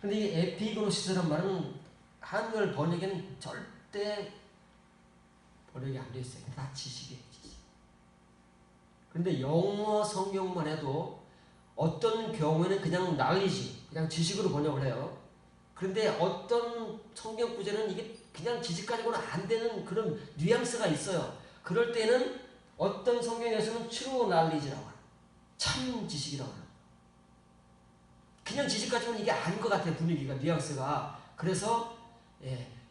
근데 이 에피그노시스란 말은 한글 번역에는 절대 번역이 안 돼 있어요. 다 지식이에요. 지식. 근데 영어 성경만 해도 어떤 경우에는 그냥 knowledge, 그냥 지식으로 번역을 해요. 그런데 어떤 성경 구절은 이게 그냥 지식 가지고는 안 되는 그런 뉘앙스가 있어요. 그럴 때는 어떤 성경에서는 true knowledge라고 해요. 참 지식이라고 해요. 그냥 지식 가지고는 이게 아닌 것 같아요. 분위기가, 뉘앙스가. 그래서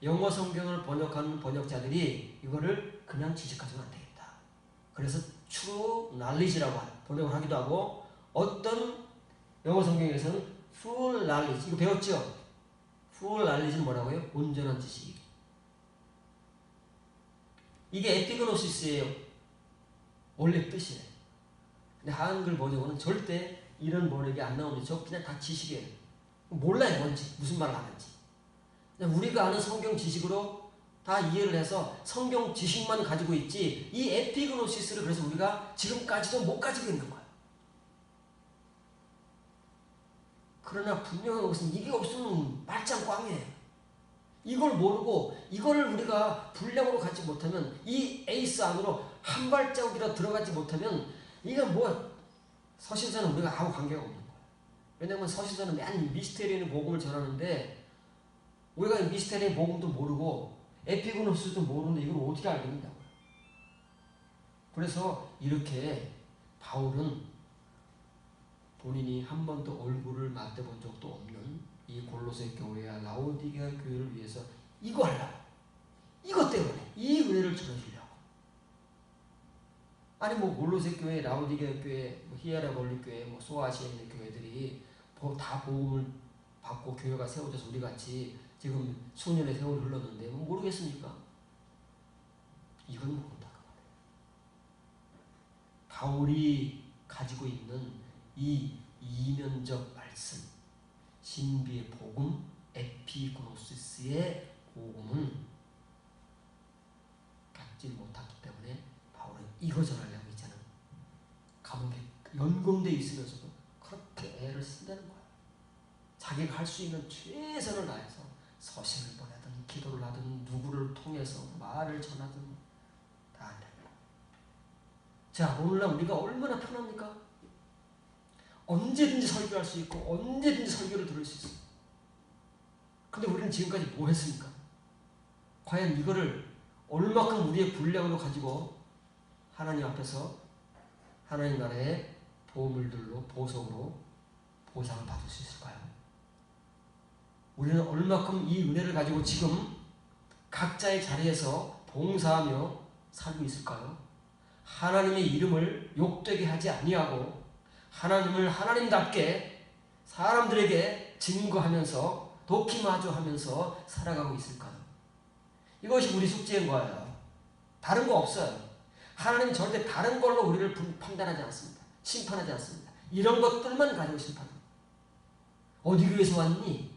영어 성경을 번역하는 번역자들이 이거를 그냥 지식 가지고는 안 되겠다. 그래서 true knowledge라고 번역을 하기도 하고 어떤 영어 성경에서는 full knowledge, 이거 배웠죠? full knowledge는 뭐라고요? 온전한 지식. 이게 에피그노시스의 원래 뜻이에요. 근데 한글 번역어는 절대 이런 번역이 안 나오는데 저 그냥 다 지식이에요. 몰라요 뭔지, 무슨 말을 하는지. 그냥 우리가 아는 성경 지식으로 다 이해를 해서 성경 지식만 가지고 있지 이 에피그노시스를 그래서 우리가 지금까지도 못 가지고 있는 거예요. 그러나 분명한 것은 이게 없으면 말짱 꽝이에요. 이걸 모르고 이거를 우리가 분량으로 갖지 못하면 이 에이스 안으로 한 발자국이라도 들어가지 못하면 이건 뭐 서신서는 우리가 아무 관계가 없는 거예요. 왜냐하면 서신서는 맨 미스테리의 복음을 전하는데 우리가 이 미스테리의 복음도 모르고 에피그노스도 모르는데 이걸 어떻게 알겠냐고요. 그래서 이렇게 바울은 본인이 한 번도 얼굴을 맞대본 적도 없는 이 골로새 교회와 라오디게아 교회를 위해서 이거 하려고, 이것 때문에 이 은혜를 전해주려고. 아니 뭐 골로새 교회, 라오디게아 교회, 뭐 히에라볼리 교회, 뭐 소아시아에 있는 교회들이 다 복음을 받고 교회가 세워져서 우리 같이 지금 수년의 세월이 흘렀는데 뭐 모르겠습니까? 이건 모른다. 바울이 가지고 있는 이 이면적 말씀, 신비의 복음, 에피그노시스의 복음은 갖지 못했기 때문에 바울은 이거 전하려고 있잖아. 감옥에 연금돼 있으면서도 그렇게 애를 쓴다는 거야. 자기가 할 수 있는 최선을 다해서 서신을 보내든 기도를 하든 누구를 통해서 말을 전하든 다 한다. 자, 오늘날 우리가 얼마나 편합니까? 언제든지 설교할 수 있고 언제든지 설교를 들을 수 있어요. 근데 우리는 지금까지 뭐 했습니까? 과연 이거를 얼마큼 우리의 분량으로 가지고 하나님 앞에서 하나님 나라의 보물들로 보석으로 보상을 받을 수 있을까요? 우리는 얼마큼 이 은혜를 가지고 지금 각자의 자리에서 봉사하며 살고 있을까요? 하나님의 이름을 욕되게 하지 아니하고 하나님을 하나님답게 사람들에게 증거하면서 도키마주하면서 살아가고 있을까요? 이것이 우리 숙제인 거예요. 다른 거 없어요. 하나님 절대 다른 걸로 우리를 판단하지 않습니다. 심판하지 않습니다. 이런 것들만 가지고 심판합니다. 어디 교회에서 왔니?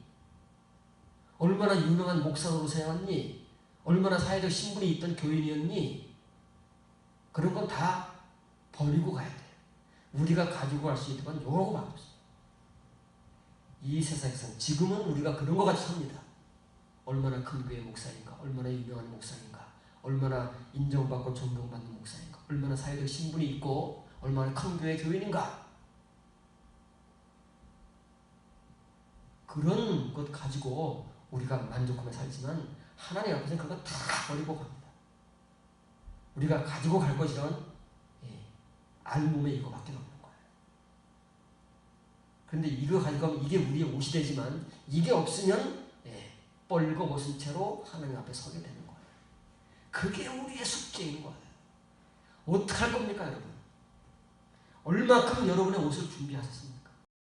얼마나 유명한 목사로 세웠니? 얼마나 사회적 신분이 있던 교인이었니? 그런 건 다 버리고 가야 돼요. 우리가 가지고 갈 수 있는 건 여러 가지밖에 없어요. 이 세상에서는 지금은 우리가 그런 것 같이 삽니다. 얼마나 큰 교회 목사인가? 얼마나 유명한 목사인가? 얼마나 인정받고 존경받는 목사인가? 얼마나 사회적 신분이 있고 얼마나 큰 교회 교인인가? 그런 것 가지고 우리가 만족하며 살지만 하나님 앞에서는 그런 거 다 버리고 갑니다. 우리가 가지고 갈 것이란 알몸에 이거밖에 없는 거예요. 그런데 이거 가지고 가면 이게 우리의 옷이 되지만 이게 없으면 뻘거 벗은 채로 하나님 앞에 서게 되는 거예요. 그게 우리의 숙제인 거예요. 어떻게 할 겁니까, 여러분? 얼마큼 여러분의 옷을 준비하셨습니까?